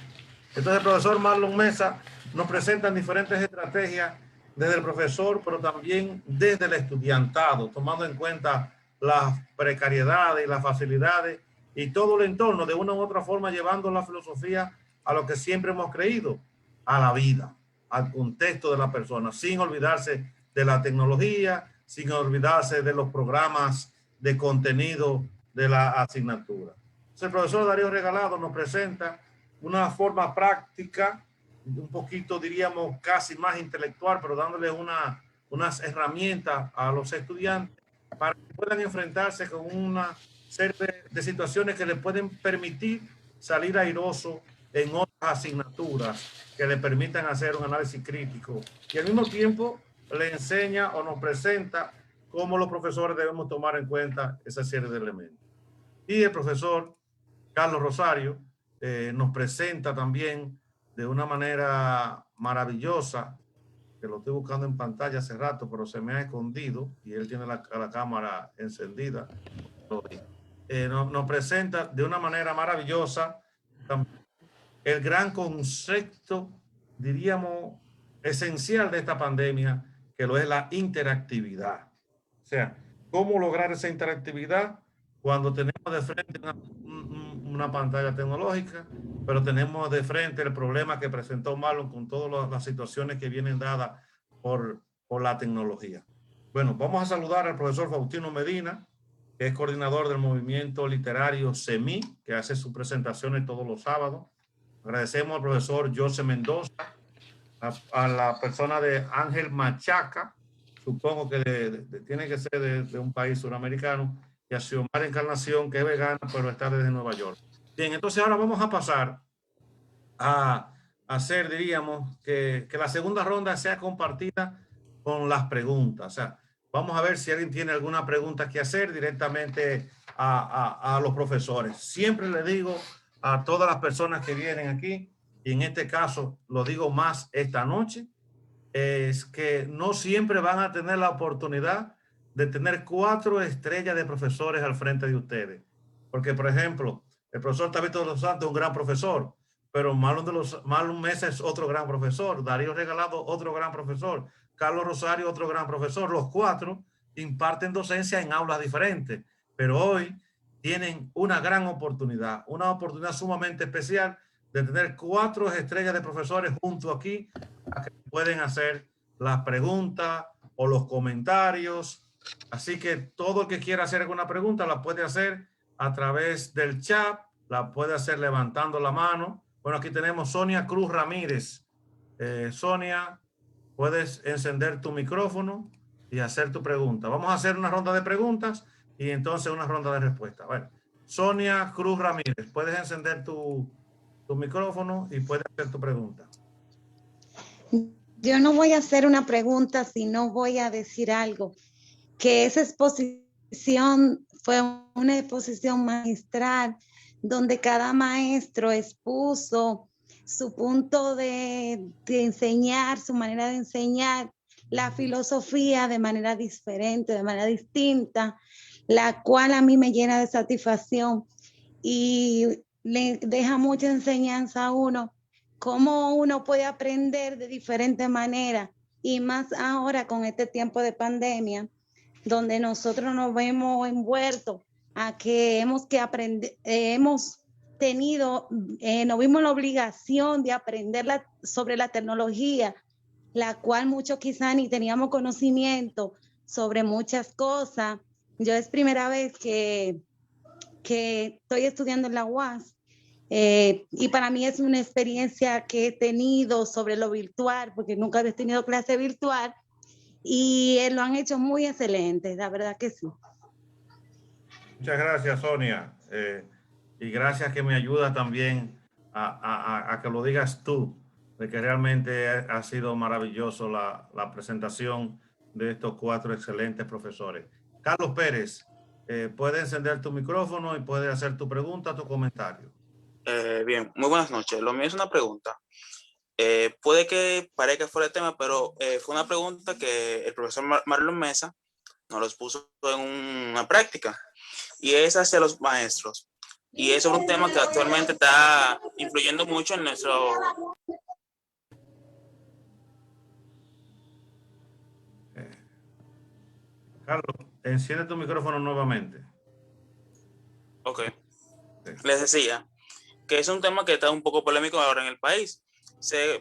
Entonces el profesor Marlon Mesa nos presenta diferentes estrategias desde el profesor, pero también desde el estudiantado, tomando en cuenta las precariedades y las facilidades y todo el entorno, de una u otra forma llevando la filosofía a lo que siempre hemos creído, a la vida, al contexto de la persona, sin olvidarse de la tecnología, sin olvidarse de los programas de contenido de la asignatura. Entonces, el profesor Darío Regalado nos presenta una forma práctica, un poquito diríamos casi más intelectual, pero dándole unas herramientas a los estudiantes para que puedan enfrentarse con una serie de situaciones que les pueden permitir salir airoso en otras asignaturas, que le permitan hacer un análisis crítico y al mismo tiempo le enseña o nos presenta cómo los profesores debemos tomar en cuenta esa serie de elementos. Y el profesor Carlos Rosario nos presenta también de una manera maravillosa, que lo estoy buscando en pantalla hace rato, pero se me ha escondido y él tiene la cámara encendida. Nos presenta de una manera maravillosa el gran concepto, diríamos, esencial de esta pandemia, que lo es la interactividad. O sea, ¿cómo lograr esa interactividad cuando tenemos de frente una pantalla tecnológica, pero tenemos de frente el problema que presentó Marlon con todas las situaciones que vienen dadas por la tecnología? Bueno, vamos a saludar al profesor Faustino Medina, que es coordinador del movimiento literario CEMI, que hace sus presentaciones todos los sábados. Agradecemos al profesor José Mendoza, a la persona de Ángel Machaca, supongo que tiene que ser de un país suramericano, y a Xiomara Encarnación, que es vegana, pero está desde Nueva York. Bien, entonces ahora vamos a pasar a hacer, diríamos, que la segunda ronda sea compartida con las preguntas. O sea, vamos a ver si alguien tiene alguna pregunta que hacer directamente a los profesores. Siempre le digo a todas las personas que vienen aquí y en este caso lo digo más esta noche, es que no siempre van a tener la oportunidad de tener 4 estrellas de profesores al frente de ustedes. Porque, por ejemplo, el profesor Tabito de los Santos es un gran profesor, pero Marlon Mesa es otro gran profesor, Darío Regalado otro gran profesor, Carlos Rosario otro gran profesor. Los 4 imparten docencia en aulas diferentes, pero hoy tienen una gran oportunidad, una oportunidad sumamente especial de tener 4 estrellas de profesores junto aquí a que pueden hacer las preguntas o los comentarios. Así que todo el que quiera hacer alguna pregunta la puede hacer a través del chat, la puede hacer levantando la mano. Bueno, aquí tenemos Sonia Cruz Ramírez. Sonia, puedes encender tu micrófono y hacer tu pregunta. Vamos a hacer una ronda de preguntas y entonces una ronda de respuestas. Bueno, Sonia Cruz Ramírez, puedes encender tu micrófono y puedes hacer tu pregunta. Yo no voy a hacer una pregunta, sino voy a decir algo. Que esa exposición fue una exposición magistral donde cada maestro expuso su punto de enseñar, su manera de enseñar la filosofía de manera diferente, de manera distinta, la cual a mí me llena de satisfacción y le deja mucha enseñanza a uno, cómo uno puede aprender de diferentes maneras, y más ahora con este tiempo de pandemia, donde nosotros nos vemos envueltos a que hemos que aprender, nos vimos la obligación de aprender sobre la tecnología, la cual muchos quizás ni teníamos conocimiento sobre muchas cosas. Yo es primera vez que estoy estudiando en la UAS, y para mí es una experiencia que he tenido sobre lo virtual, porque nunca había tenido clase virtual, y lo han hecho muy excelente, la verdad que sí. Muchas gracias, Sonia. Y gracias que me ayuda también a que lo digas tú, de que realmente ha sido maravilloso la presentación de estos 4 excelentes profesores. Carlos Pérez, puedes encender tu micrófono y puedes hacer tu pregunta, tu comentario. Bien, muy buenas noches. Lo mío es una pregunta. Puede que parezca fuera de tema, pero fue una pregunta que el profesor Marlon Mesa nos los puso en una práctica, y es hacia los maestros. Y es un tema que actualmente está influyendo mucho en nuestro... Carlos, enciende tu micrófono nuevamente. Ok. Les decía que es un tema que está un poco polémico ahora en el país.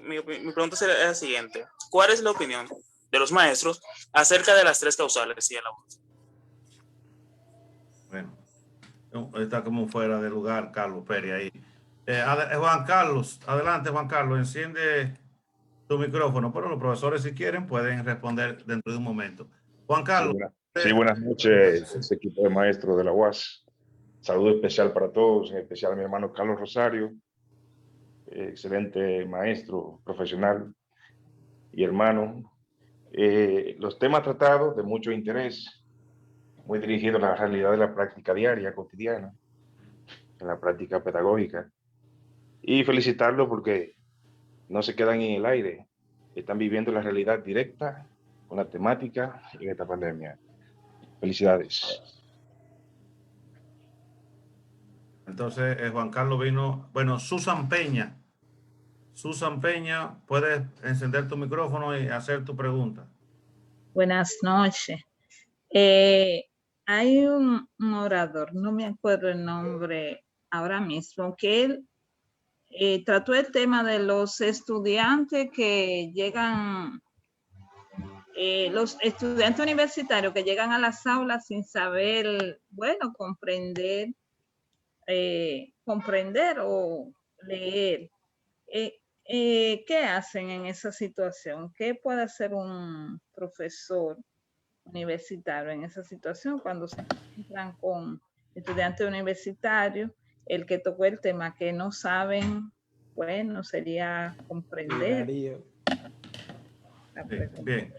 Mi pregunta sería la siguiente: ¿cuál es la opinión de los maestros acerca de las 3 causales y el abuso? Bueno, está como fuera de lugar Carlos Pérez ahí. Juan Carlos, adelante Juan Carlos, enciende tu micrófono, pero los profesores si quieren pueden responder dentro de un momento. Juan Carlos. Sí, buenas noches, este equipo de maestros de la UAS. Saludo especial para todos, en especial a mi hermano Carlos Rosario, excelente maestro, profesional y hermano. Los temas tratados de mucho interés, muy dirigidos a la realidad de la práctica diaria, cotidiana, en la práctica pedagógica. Y felicitarlos porque no se quedan en el aire, están viviendo la realidad directa con la temática en esta pandemia. Felicidades. Entonces, Juan Carlos vino, bueno, Susan Peña, puedes encender tu micrófono y hacer tu pregunta. Buenas noches. Hay un orador, no me acuerdo el nombre ahora mismo, que él trató el tema de los estudiantes que llegan, los estudiantes universitarios que llegan a las aulas sin saber, bueno, comprender o leer. ¿Qué hacen en esa situación? ¿Qué puede hacer un profesor universitario en esa situación cuando se encuentran con estudiantes universitarios? El que tocó el tema que no saben, bueno, sería comprender. Bien.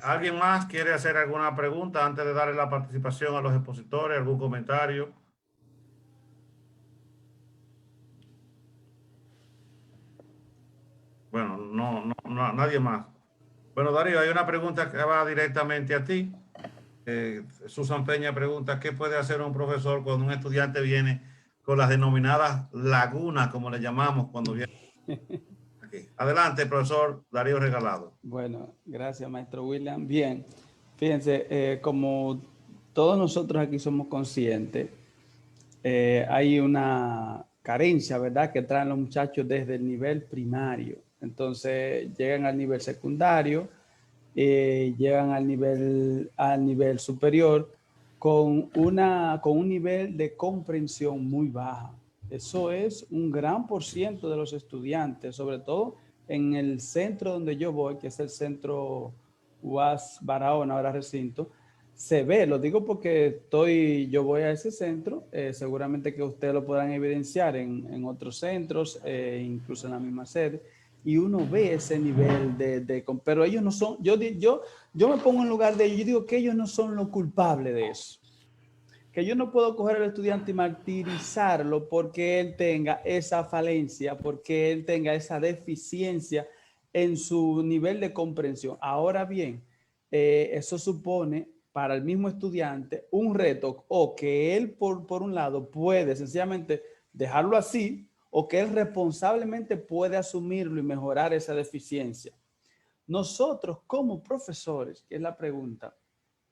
¿Alguien más quiere hacer alguna pregunta antes de darle la participación a los expositores? ¿Algún comentario? nadie más. Bueno, Darío, hay una pregunta que va directamente a ti. Susan Peña pregunta, ¿qué puede hacer un profesor cuando un estudiante viene con las denominadas lagunas, como le llamamos cuando viene aquí? Adelante, profesor Darío Regalado. Bueno, gracias, maestro William. Bien, fíjense, como todos nosotros aquí somos conscientes, hay una carencia, ¿verdad?, que traen los muchachos desde el nivel primario. Entonces llegan al nivel secundario, llegan al nivel superior con un nivel de comprensión muy baja. Eso es un gran por ciento de los estudiantes, sobre todo en el centro donde yo voy, que es el centro UAS Barahona, ahora recinto. Se ve, lo digo porque yo voy a ese centro, seguramente que ustedes lo podrán evidenciar en otros centros, incluso en la misma sede, y uno ve ese nivel pero ellos no son, yo me pongo en lugar de ellos, yo digo que ellos no son los culpables de eso, que yo no puedo coger al estudiante y martirizarlo porque él tenga esa falencia, porque él tenga esa deficiencia en su nivel de comprensión. Ahora bien, eso supone para el mismo estudiante un reto, o que él por un lado puede sencillamente dejarlo así, o que él responsablemente puede asumirlo y mejorar esa deficiencia. Nosotros como profesores, que es la pregunta,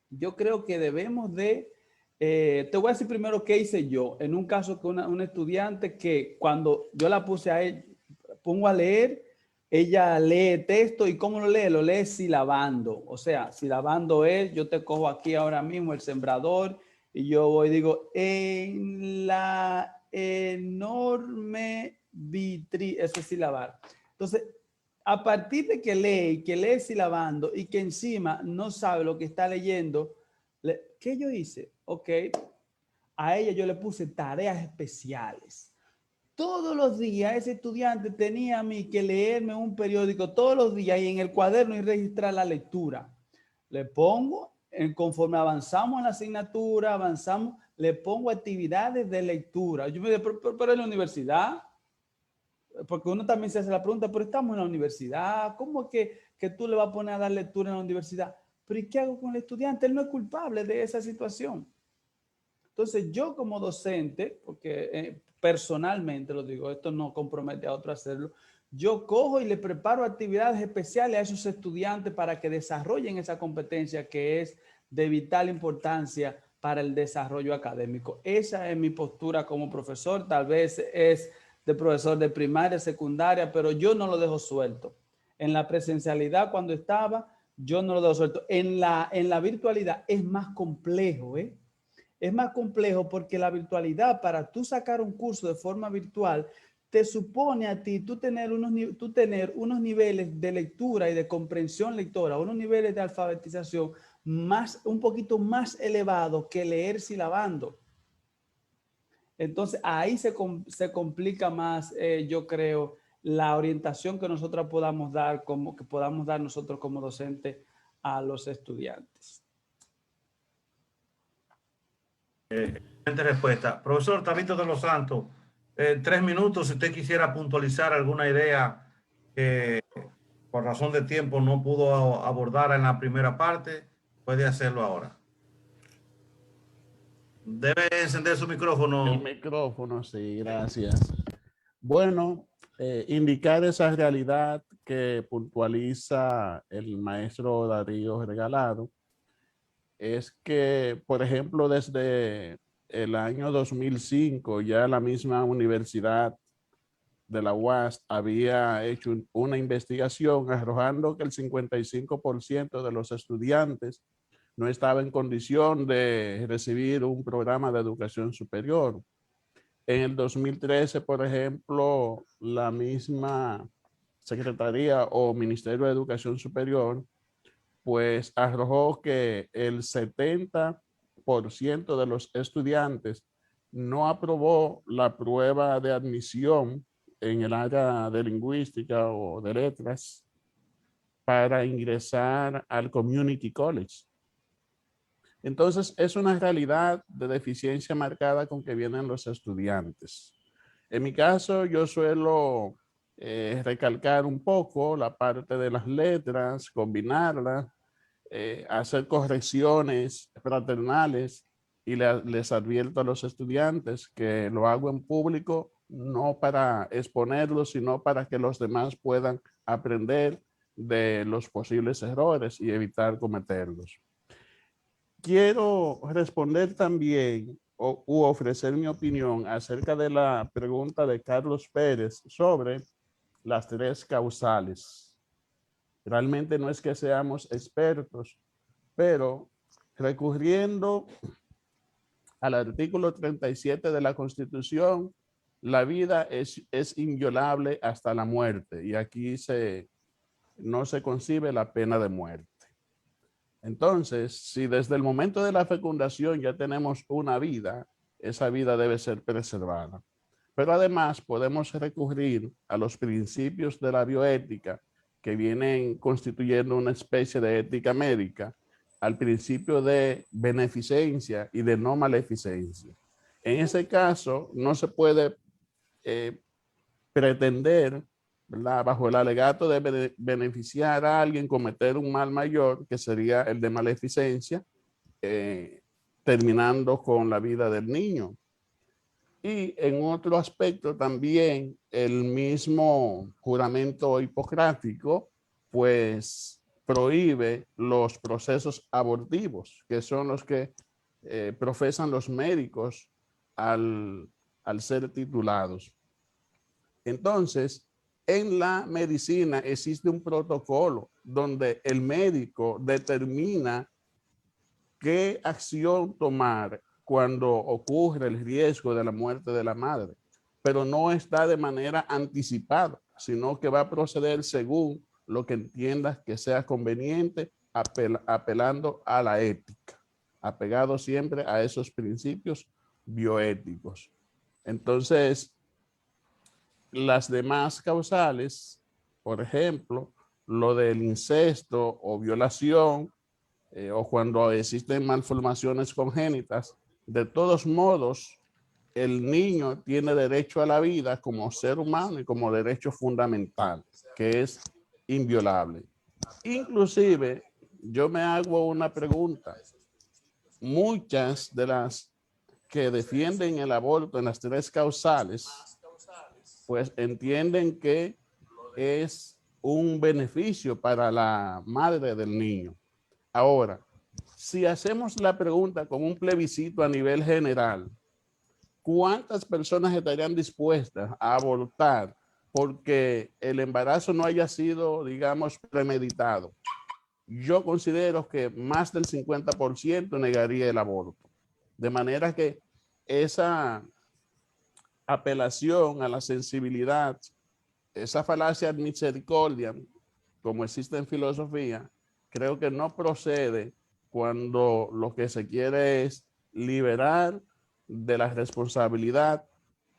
yo creo que debemos de, te voy a decir primero qué hice yo, en un caso con una estudiante que cuando yo la puse a ella, pongo a leer, ella lee texto y ¿cómo lo lee? Lo lee silabando. O sea, silabando es, yo te cojo aquí ahora mismo el sembrador y yo voy y digo, en la enorme vitri, eso es silabar. Entonces, a partir de que lee silabando y que encima no sabe lo que está leyendo, ¿qué yo hice? Ok, a ella yo le puse tareas especiales. Todos los días ese estudiante tenía a mí que leerme un periódico todos los días y en el cuaderno y registrar la lectura. Le pongo, conforme avanzamos en la asignatura, le pongo actividades de lectura. Yo me digo, pero en la universidad, porque uno también se hace la pregunta, pero estamos en la universidad, ¿cómo que tú le vas a poner a dar lectura en la universidad? Pero ¿y qué hago con el estudiante? Él no es culpable de esa situación. Entonces yo como docente, porque personalmente lo digo, esto no compromete a otro hacerlo, yo cojo y le preparo actividades especiales a esos estudiantes para que desarrollen esa competencia que es de vital importancia para el desarrollo académico. Esa es mi postura como profesor, tal vez es de profesor de primaria, secundaria, pero yo no lo dejo suelto. En la presencialidad cuando estaba, yo no lo dejo suelto. En la virtualidad es más complejo, ¿eh? Es más complejo porque la virtualidad, para tú sacar un curso de forma virtual, te supone a ti tú tener unos niveles de lectura y de comprensión lectora, unos niveles de alfabetización un poquito más elevados que leer silabando. Entonces ahí se complica más, yo creo, la orientación que nosotros podamos dar nosotros como docentes a los estudiantes. Excelente respuesta. Profesor Tabito de los Santos, 3 minutos, si usted quisiera puntualizar alguna idea que por razón de tiempo no pudo abordar en la primera parte, puede hacerlo ahora. Debe encender su micrófono. El micrófono, sí, gracias. Bueno, indicar esa realidad que puntualiza el maestro Darío Regalado es que, por ejemplo, desde el año 2005 ya la misma universidad de la UAS había hecho una investigación arrojando que el 55% de los estudiantes no estaba en condición de recibir un programa de educación superior. En el 2013, por ejemplo, la misma Secretaría o Ministerio de Educación Superior pues arrojó que el 70% de los estudiantes no aprobó la prueba de admisión en el área de lingüística o de letras para ingresar al Community College. Entonces, es una realidad de deficiencia marcada con que vienen los estudiantes. En mi caso, yo suelo recalcar un poco la parte de las letras, combinarlas, hacer correcciones fraternales y les advierto a los estudiantes que lo hago en público no para exponerlos, sino para que los demás puedan aprender de los posibles errores y evitar cometerlos. Quiero responder también u ofrecer mi opinión acerca de la pregunta de Carlos Pérez sobre las 3 causales. Realmente no es que seamos expertos, pero recurriendo al artículo 37 de la Constitución, la vida es inviolable hasta la muerte y aquí no se concibe la pena de muerte. Entonces, si desde el momento de la fecundación ya tenemos una vida, esa vida debe ser preservada. Pero además podemos recurrir a los principios de la bioética que vienen constituyendo una especie de ética médica, al principio de beneficencia y de no maleficencia. En ese caso, no se puede pretender, ¿verdad?, bajo el alegato de beneficiar a alguien, cometer un mal mayor, que sería el de maleficencia, terminando con la vida del niño. Y en otro aspecto también, el mismo juramento hipocrático, pues prohíbe los procesos abortivos, que son los que profesan los médicos al ser titulados. Entonces, en la medicina existe un protocolo donde el médico determina qué acción tomar cuando ocurre el riesgo de la muerte de la madre, pero no está de manera anticipada, sino que va a proceder según lo que entiendas que sea conveniente, apelando a la ética, apegado siempre a esos principios bioéticos. Entonces, las demás causales, por ejemplo, lo del incesto o violación, o cuando existen malformaciones congénitas, de todos modos, el niño tiene derecho a la vida como ser humano y como derecho fundamental, que es inviolable. Inclusive, yo me hago una pregunta. Muchas de las que defienden el aborto en las 3 causales, pues entienden que es un beneficio para la madre del niño. Ahora, si hacemos la pregunta con un plebiscito a nivel general, ¿cuántas personas estarían dispuestas a abortar porque el embarazo no haya sido, digamos, premeditado? Yo considero que más del 50% negaría el aborto. De manera que esa apelación a la sensibilidad, esa falacia ad misericordia, como existe en filosofía, creo que no procede cuando lo que se quiere es liberar de la responsabilidad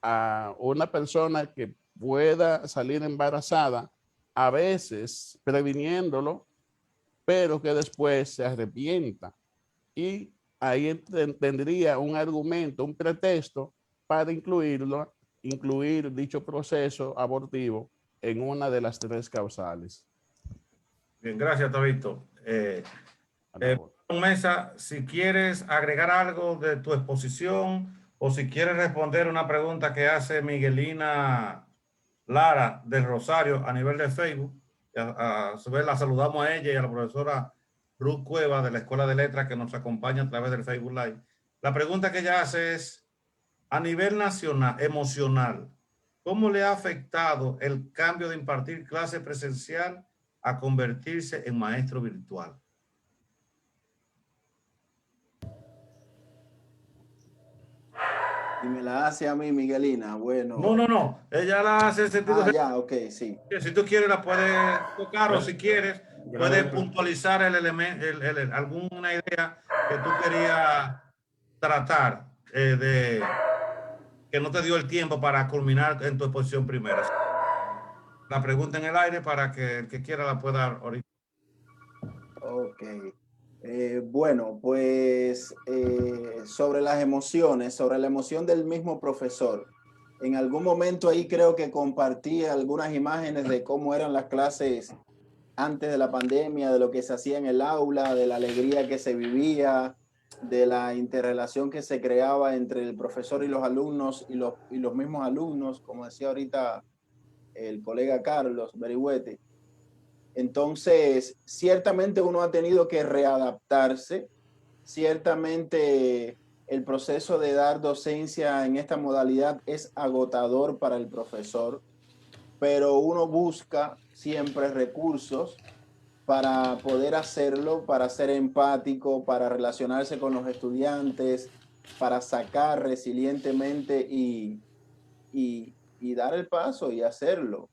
a una persona que pueda salir embarazada, a veces previniéndolo, pero que después se arrepienta. Y ahí tendría un argumento, un pretexto para incluir dicho proceso abortivo en una de las 3 causales. Bien, gracias, Tabito. Mesa, si quieres agregar algo de tu exposición o si quieres responder una pregunta que hace Miguelina Lara del Rosario a nivel de Facebook, a su vez la saludamos a ella y a la profesora Ruth Cueva de la Escuela de Letras que nos acompaña a través del Facebook Live. La pregunta que ella hace es, a nivel nacional, emocional, ¿cómo le ha afectado el cambio de impartir clase presencial a convertirse en maestro virtual? Y me la hace a mí, Miguelina. Bueno. No. Ella la hace en sentido. Ya, ok, sí. Si tú quieres, la puedes tocar o si quieres, puedes puntualizar el elemento, alguna idea que tú querías tratar de que no te dio el tiempo para culminar en tu exposición primera. La pregunta en el aire para que el que quiera la pueda dar ahorita. Ok. Bueno, pues sobre las emociones, sobre la emoción del mismo profesor. En algún momento ahí creo que compartí algunas imágenes de cómo eran las clases antes de la pandemia, de lo que se hacía en el aula, de la alegría que se vivía, de la interrelación que se creaba entre el profesor y los alumnos y los mismos alumnos, como decía ahorita el colega Carlos Berihuete. Entonces, ciertamente uno ha tenido que readaptarse, ciertamente el proceso de dar docencia en esta modalidad es agotador para el profesor, pero uno busca siempre recursos para poder hacerlo, para ser empático, para relacionarse con los estudiantes, para sacar resilientemente y dar el paso y hacerlo.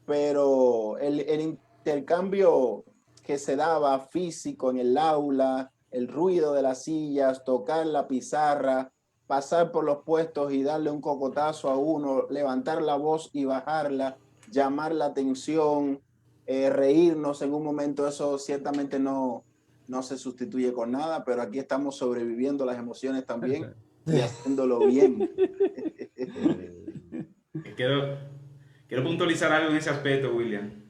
Pero el intercambio que se daba físico en el aula, el ruido de las sillas, tocar la pizarra, pasar por los puestos y darle un cocotazo a uno, levantar la voz y bajarla, llamar la atención, reírnos en un momento, eso ciertamente no se sustituye con nada, pero aquí estamos sobreviviendo las emociones también y haciéndolo bien. Quiero puntualizar algo en ese aspecto, William.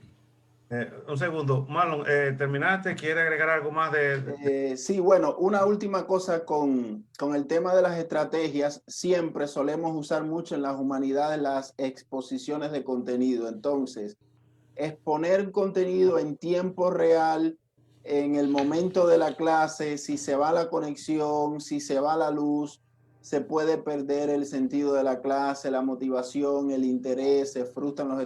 Un segundo, Marlon, ¿terminaste? ¿Quiere agregar algo más Sí, bueno, una última cosa con el tema de las estrategias. Siempre solemos usar mucho en las humanidades las exposiciones de contenido. Entonces, exponer contenido en tiempo real, en el momento de la clase, si se va la conexión, si se va la luz, se puede perder el sentido de la clase, la motivación, el interés, se frustran los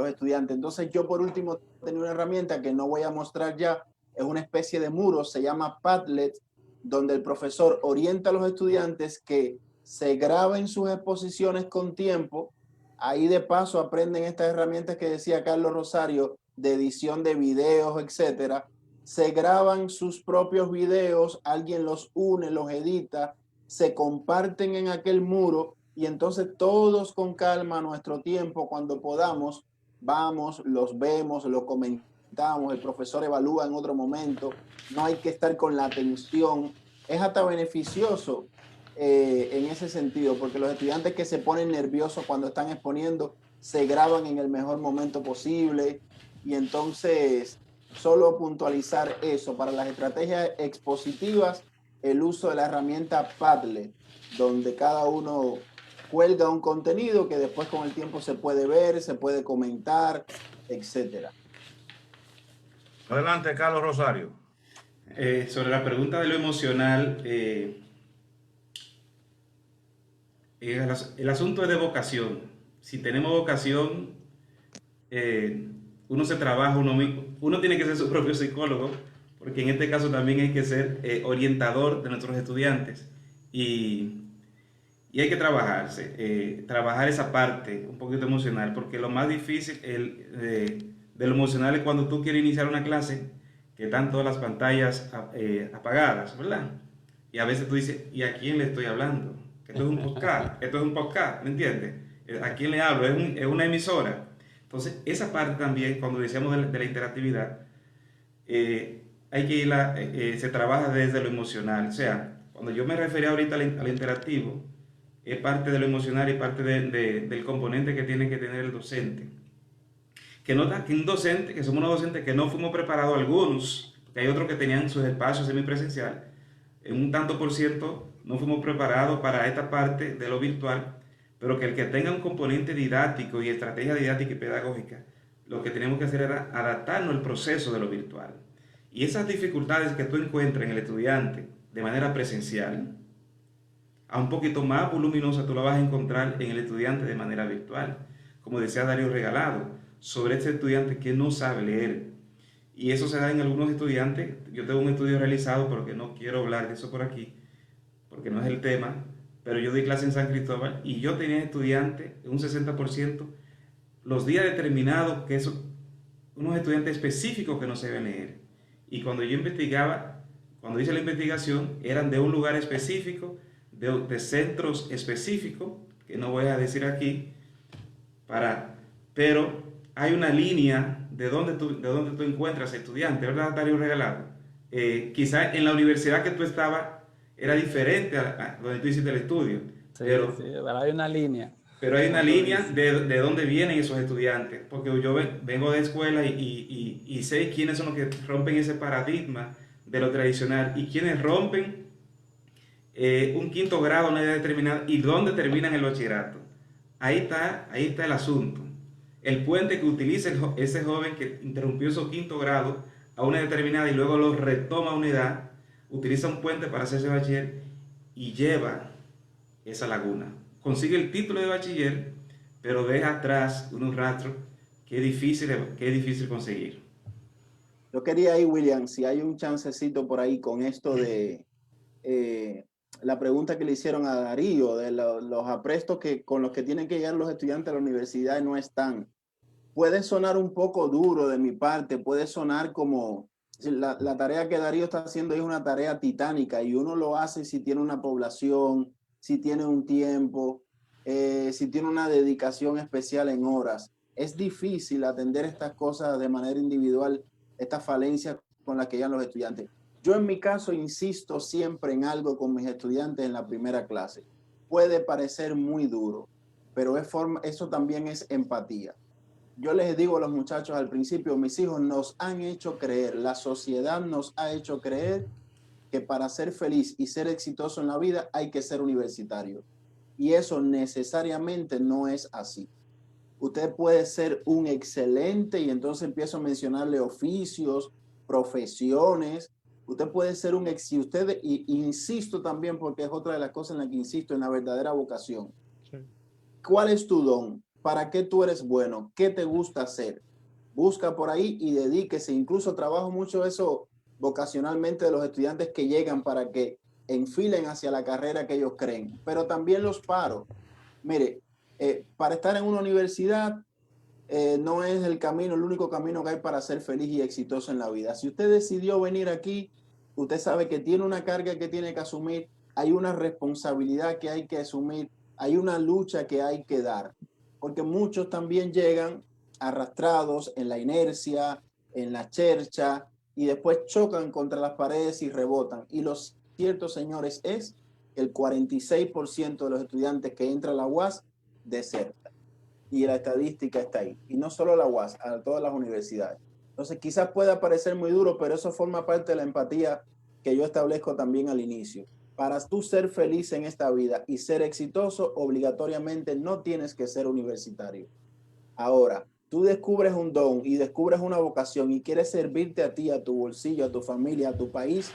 estudiantes. Entonces yo por último tenía una herramienta que no voy a mostrar ya, es una especie de muro, se llama Padlet, donde el profesor orienta a los estudiantes que se graben sus exposiciones con tiempo. Ahí de paso aprenden estas herramientas que decía Carlos Rosario, de edición de videos, etcétera. Se graban sus propios videos, alguien los une, los edita, se comparten en aquel muro y entonces todos con calma a nuestro tiempo, cuando podamos, vamos, los vemos, los comentamos, el profesor evalúa en otro momento, no hay que estar con la atención. Es hasta beneficioso en ese sentido, porque los estudiantes que se ponen nerviosos cuando están exponiendo se graban en el mejor momento posible y entonces solo puntualizar eso. Para las estrategias expositivas, el uso de la herramienta Padlet, donde cada uno cuelga un contenido que después con el tiempo se puede ver, se puede comentar, etcétera. Adelante, Carlos Rosario. Sobre la pregunta de lo emocional, el asunto es de vocación. Si tenemos vocación, uno se trabaja uno mismo. Uno tiene que ser su propio psicólogo, porque en este caso también hay que ser orientador de nuestros estudiantes. Y hay que trabajar esa parte un poquito emocional, porque lo más difícil de lo emocional es cuando tú quieres iniciar una clase, que están todas las pantallas apagadas, ¿verdad? Y a veces tú dices, ¿y a quién le estoy hablando? Esto es un podcast, ¿me entiendes? ¿A quién le hablo? Es una emisora. Entonces, esa parte también, cuando decíamos de la interactividad, hay que irla, se trabaja desde lo emocional. O sea, cuando yo me refería ahorita al interactivo, es parte de lo emocional y parte del componente que tiene que tener el docente. Que nota que un docente, que somos unos docentes que no fuimos preparados algunos, porque hay otros que tenían sus espacios semipresencial, en un tanto por ciento no fuimos preparados para esta parte de lo virtual, pero que el que tenga un componente didáctico y estrategia didáctica y pedagógica, lo que tenemos que hacer era adaptarnos al proceso de lo virtual. Y esas dificultades que tú encuentras en el estudiante de manera presencial, a un poquito más voluminosa tú la vas a encontrar en el estudiante de manera virtual. Como decía Darío Regalado, sobre este estudiante que no sabe leer. Y eso se da en algunos estudiantes. Yo tengo un estudio realizado, pero que no quiero hablar de eso por aquí, porque no es el tema, pero yo doy clase en San Cristóbal y yo tenía estudiantes, un 60%, los días determinados, que son unos estudiantes específicos que no saben leer. Y cuando yo investigaba, cuando hice la investigación, eran de un lugar específico, de centros específicos, que no voy a decir aquí, pero hay una línea de donde tú encuentras estudiantes, ¿verdad, Darío Regalado? Quizás en la universidad que tú estabas era diferente a donde tú hiciste el estudio, Sí, pero, sí, hay una línea. pero hay una Como tú línea dices. de dónde vienen esos estudiantes, porque yo vengo de escuela y sé quiénes son los que rompen ese paradigma de lo tradicional y quienes rompen un quinto grado a una edad determinada y dónde terminan el bachillerato. Ahí está el asunto. El puente que utiliza ese joven que interrumpió su quinto grado a una determinada y luego lo retoma a una edad, utiliza un puente para hacerse bachiller y lleva esa laguna. Consigue el título de bachiller, pero deja atrás unos rastros que es difícil conseguir. Yo quería ir, William, si hay un chancecito por ahí con esto de la pregunta que le hicieron a Darío, de los aprestos con los que tienen que llegar los estudiantes a la universidad y no están. Puede sonar un poco duro de mi parte, puede sonar como la tarea que Darío está haciendo es una tarea titánica y uno lo hace si tiene una población, si tiene un tiempo, si tiene una dedicación especial en horas. Es difícil atender estas cosas de manera individual, estas falencias con las que llegan los estudiantes. Yo en mi caso insisto siempre en algo con mis estudiantes en la primera clase. Puede parecer muy duro, pero eso también es empatía. Yo les digo a los muchachos al principio, mis hijos nos han hecho creer, la sociedad nos ha hecho creer que para ser feliz y ser exitoso en la vida hay que ser universitario. Y eso necesariamente no es así. Usted puede ser un excelente, y entonces empiezo a mencionarle oficios, profesiones. Usted puede ser y insisto también, porque es otra de las cosas en las que insisto, en la verdadera vocación. Sí. ¿Cuál es tu don? ¿Para qué tú eres bueno? ¿Qué te gusta hacer? Busca por ahí y dedíquese. Incluso trabajo mucho eso vocacionalmente de los estudiantes que llegan para que enfilen hacia la carrera que ellos creen. Pero también los paro. Mire, para estar en una universidad no es el único camino que hay para ser feliz y exitoso en la vida. Si usted decidió venir aquí, usted sabe que tiene una carga que tiene que asumir, hay una responsabilidad que hay que asumir, hay una lucha que hay que dar. Porque muchos también llegan arrastrados en la inercia, en la chercha, y después chocan contra las paredes y rebotan. Y lo cierto, señores, es que el 46% de los estudiantes que entran a la UAS desertan. Y la estadística está ahí. Y no solo la UAS, a todas las universidades. Entonces quizás pueda parecer muy duro, pero eso forma parte de la empatía que yo establezco también al inicio. Para tú ser feliz en esta vida y ser exitoso, obligatoriamente no tienes que ser universitario. Ahora, tú descubres un don y descubres una vocación y quieres servirte a ti, a tu bolsillo, a tu familia, a tu país,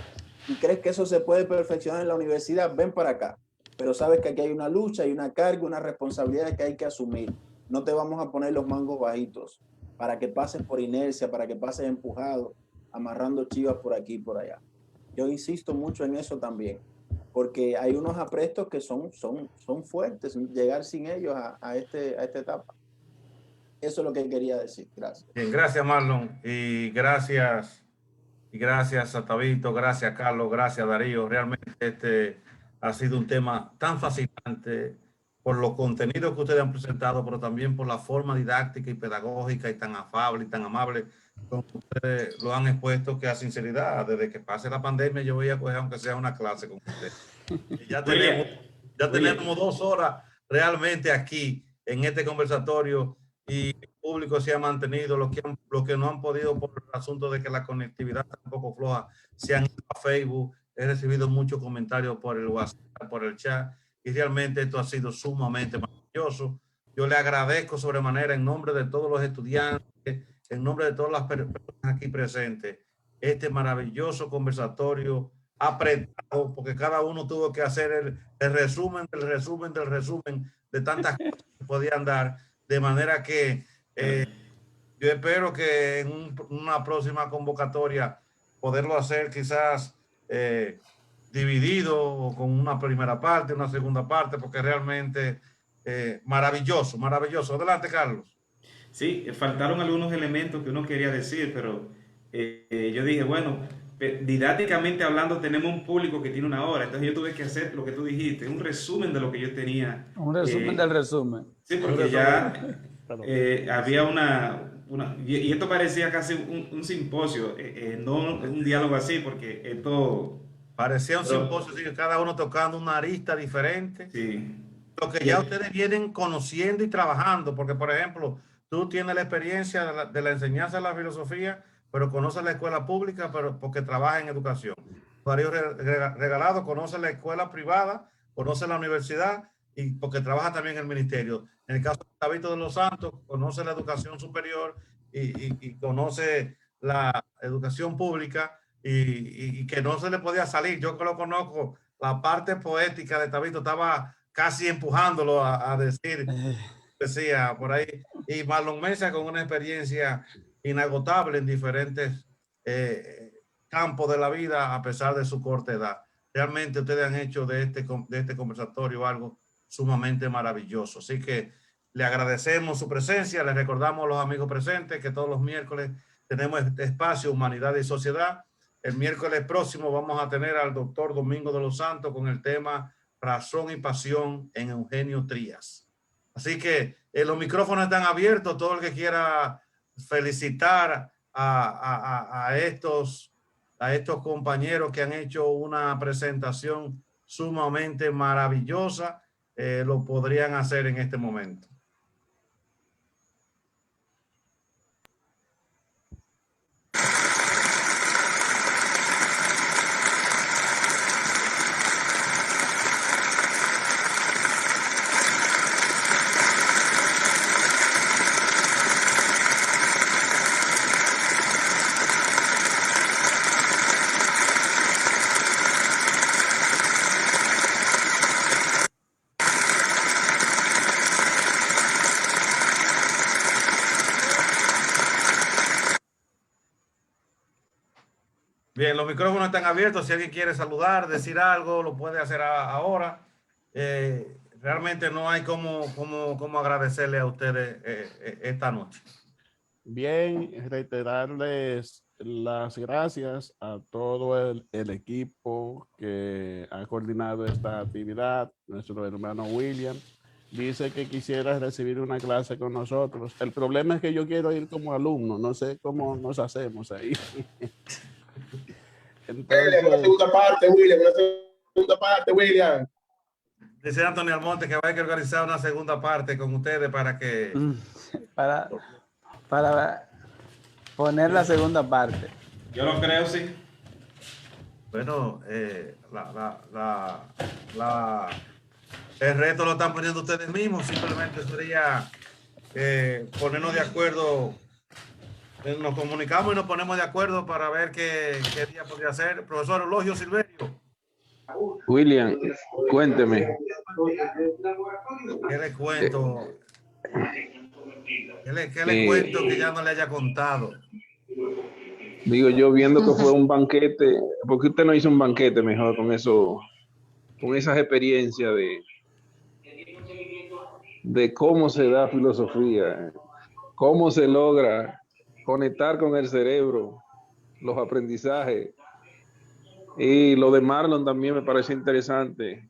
y crees que eso se puede perfeccionar en la universidad, ven para acá. Pero sabes que aquí hay una lucha, hay una carga, una responsabilidad que hay que asumir. No te vamos a poner los mangos bajitos para que pases por inercia, para que pases empujado, amarrando chivas por aquí y por allá. Yo insisto mucho en eso también, porque hay unos aprestos que son fuertes, llegar sin ellos a esta etapa. Eso es lo que quería decir. Gracias. Bien, gracias Marlon y gracias a Tabito, gracias Carlos, gracias Darío. Realmente este ha sido un tema tan fascinante por los contenidos que ustedes han presentado, pero también por la forma didáctica y pedagógica y tan afable y tan amable como ustedes lo han expuesto, que a sinceridad, desde que pase la pandemia yo voy a coger aunque sea una clase con ustedes. Y ya tenemos 2 horas realmente aquí en este conversatorio y el público se ha mantenido, los que no han podido por el asunto de que la conectividad está un poco floja, se han ido a Facebook. He recibido muchos comentarios por el WhatsApp, por el chat, y realmente esto ha sido sumamente maravilloso. Yo le agradezco sobremanera en nombre de todos los estudiantes, en nombre de todas las personas aquí presentes, este maravilloso conversatorio apretado, porque cada uno tuvo que hacer el resumen del resumen del resumen de tantas cosas que podían dar, de manera que yo espero que en una próxima convocatoria poderlo hacer quizás dividido o con una primera parte, una segunda parte, porque realmente maravilloso, maravilloso. Adelante, Carlos. Sí, faltaron algunos elementos que uno quería decir, pero yo dije, bueno, didácticamente hablando tenemos un público que tiene una hora, entonces yo tuve que hacer lo que tú dijiste, un resumen de lo que yo tenía. Un resumen del resumen. Sí, porque ya había y esto parecía casi un simposio, no un diálogo así, porque esto... Parecía un simposio, sí, cada uno tocando una arista diferente. Sí. lo que ya ustedes vienen conociendo y trabajando, porque por ejemplo, tú tienes la experiencia de la enseñanza de la filosofía, pero conoces la escuela pública, pero porque trabaja en educación. Darío Regalado conoce la escuela privada, conoce la universidad y porque trabaja también en el ministerio. En el caso de Tabito de los Santos, conoce la educación superior y conoce la educación pública y que no se le podía salir. Yo que lo conozco, la parte poética de Tabito estaba casi empujándolo a decir, decía por ahí. Y Marlon Mesa con una experiencia inagotable en diferentes campos de la vida a pesar de su corta edad. Realmente ustedes han hecho de este conversatorio algo sumamente maravilloso. Así que le agradecemos su presencia, le recordamos a los amigos presentes que todos los miércoles tenemos este espacio Humanidad y Sociedad. El miércoles próximo vamos a tener al doctor Domingo de los Santos con el tema Razón y Pasión en Eugenio Trías. Así que los micrófonos están abiertos. Todo el que quiera felicitar a estos compañeros que han hecho una presentación sumamente maravillosa, lo podrían hacer en este momento. Bien, los micrófonos están abiertos. Si alguien quiere saludar, decir algo, lo puede hacer ahora. Realmente no hay cómo agradecerle a ustedes esta noche. Bien, reiterarles las gracias a todo el equipo que ha coordinado esta actividad. Nuestro hermano William dice que quisiera recibir una clase con nosotros. El problema es que yo quiero ir como alumno. No sé cómo nos hacemos ahí. Entonces, una segunda parte, William, una segunda parte, William. Dice Antonio Almonte que va a haber que organizar una segunda parte con ustedes para que... Para poner la segunda parte. Yo lo creo, sí. Bueno, el reto lo están poniendo ustedes mismos. Simplemente sería ponernos de acuerdo. Nos comunicamos y nos ponemos de acuerdo para ver qué día podría ser. Profesor Eulogio Silverio. William, cuénteme. ¿Qué le cuento? ¿Qué le cuento que ya no le haya contado? Digo yo, viendo que fue un banquete, ¿por qué usted no hizo un banquete mejor con eso, con esas experiencias de cómo se da filosofía, cómo se logra conectar con el cerebro, los aprendizajes? Y lo de Marlon también me parece interesante.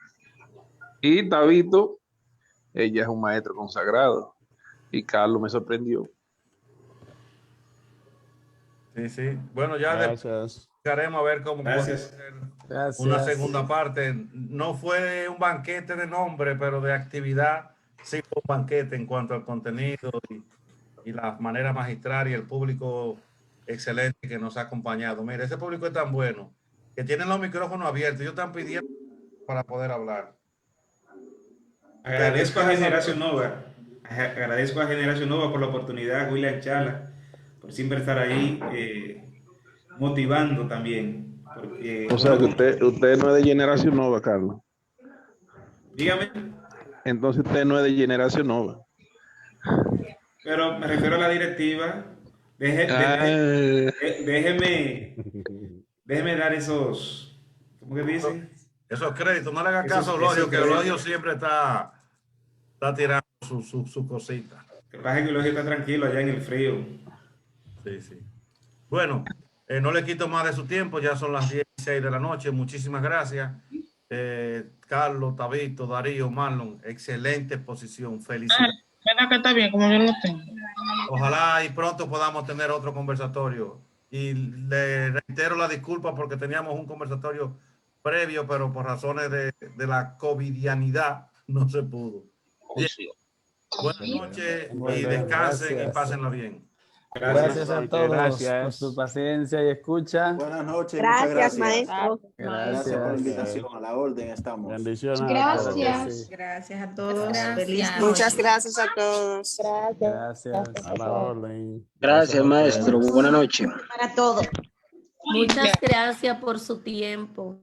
Y Tabito, ella es un maestro consagrado. Y Carlos me sorprendió. Sí, sí. Bueno, ya buscaremos a ver cómo podemos hacer una segunda parte. No fue un banquete de nombre, pero de actividad sí fue un banquete en cuanto al contenido y la manera magistral y el público excelente que nos ha acompañado. Mire, ese público es tan bueno que tienen los micrófonos abiertos. Ellos están pidiendo para poder hablar. Agradezco a Generación Nova. Agradezco a Generación Nova por la oportunidad, William Chala, por siempre estar ahí motivando también. Porque, o sea, que usted no es de Generación Nova, Carlos. Dígame. Entonces usted no es de Generación Nova. Pero me refiero a la directiva. Déjeme dar esos, ¿cómo que dicen? Esos créditos. No le haga caso a Eulogio, que Eulogio siempre está tirando su cosita. Que pasa que Eulogio está tranquilo allá en el frío. Sí, sí. Bueno, no le quito más de su tiempo. Ya son las 16 de la noche. Muchísimas gracias. Carlos, Tabito, Darío, Marlon. Excelente exposición. Felicidades. ¿Verdad que está bien como yo lo tengo? Ojalá y pronto podamos tener otro conversatorio. Y le reitero la disculpa porque teníamos un conversatorio previo, pero por razones de la covidianidad no se pudo. Bien. Buenas noches y descansen y pásenla bien. Gracias a todos Gracias. por su paciencia y escucha. Buenas noches. Gracias, muchas gracias. maestro. Gracias por la invitación. A la orden estamos. Bendiciones. a todos. Gracias. Gracias a todos. Gracias. Feliz Muchas noche. gracias a todos. Gracias. A la orden. Gracias, a maestro. ustedes. Buenas noches. Para todos. Muchas gracias por su tiempo.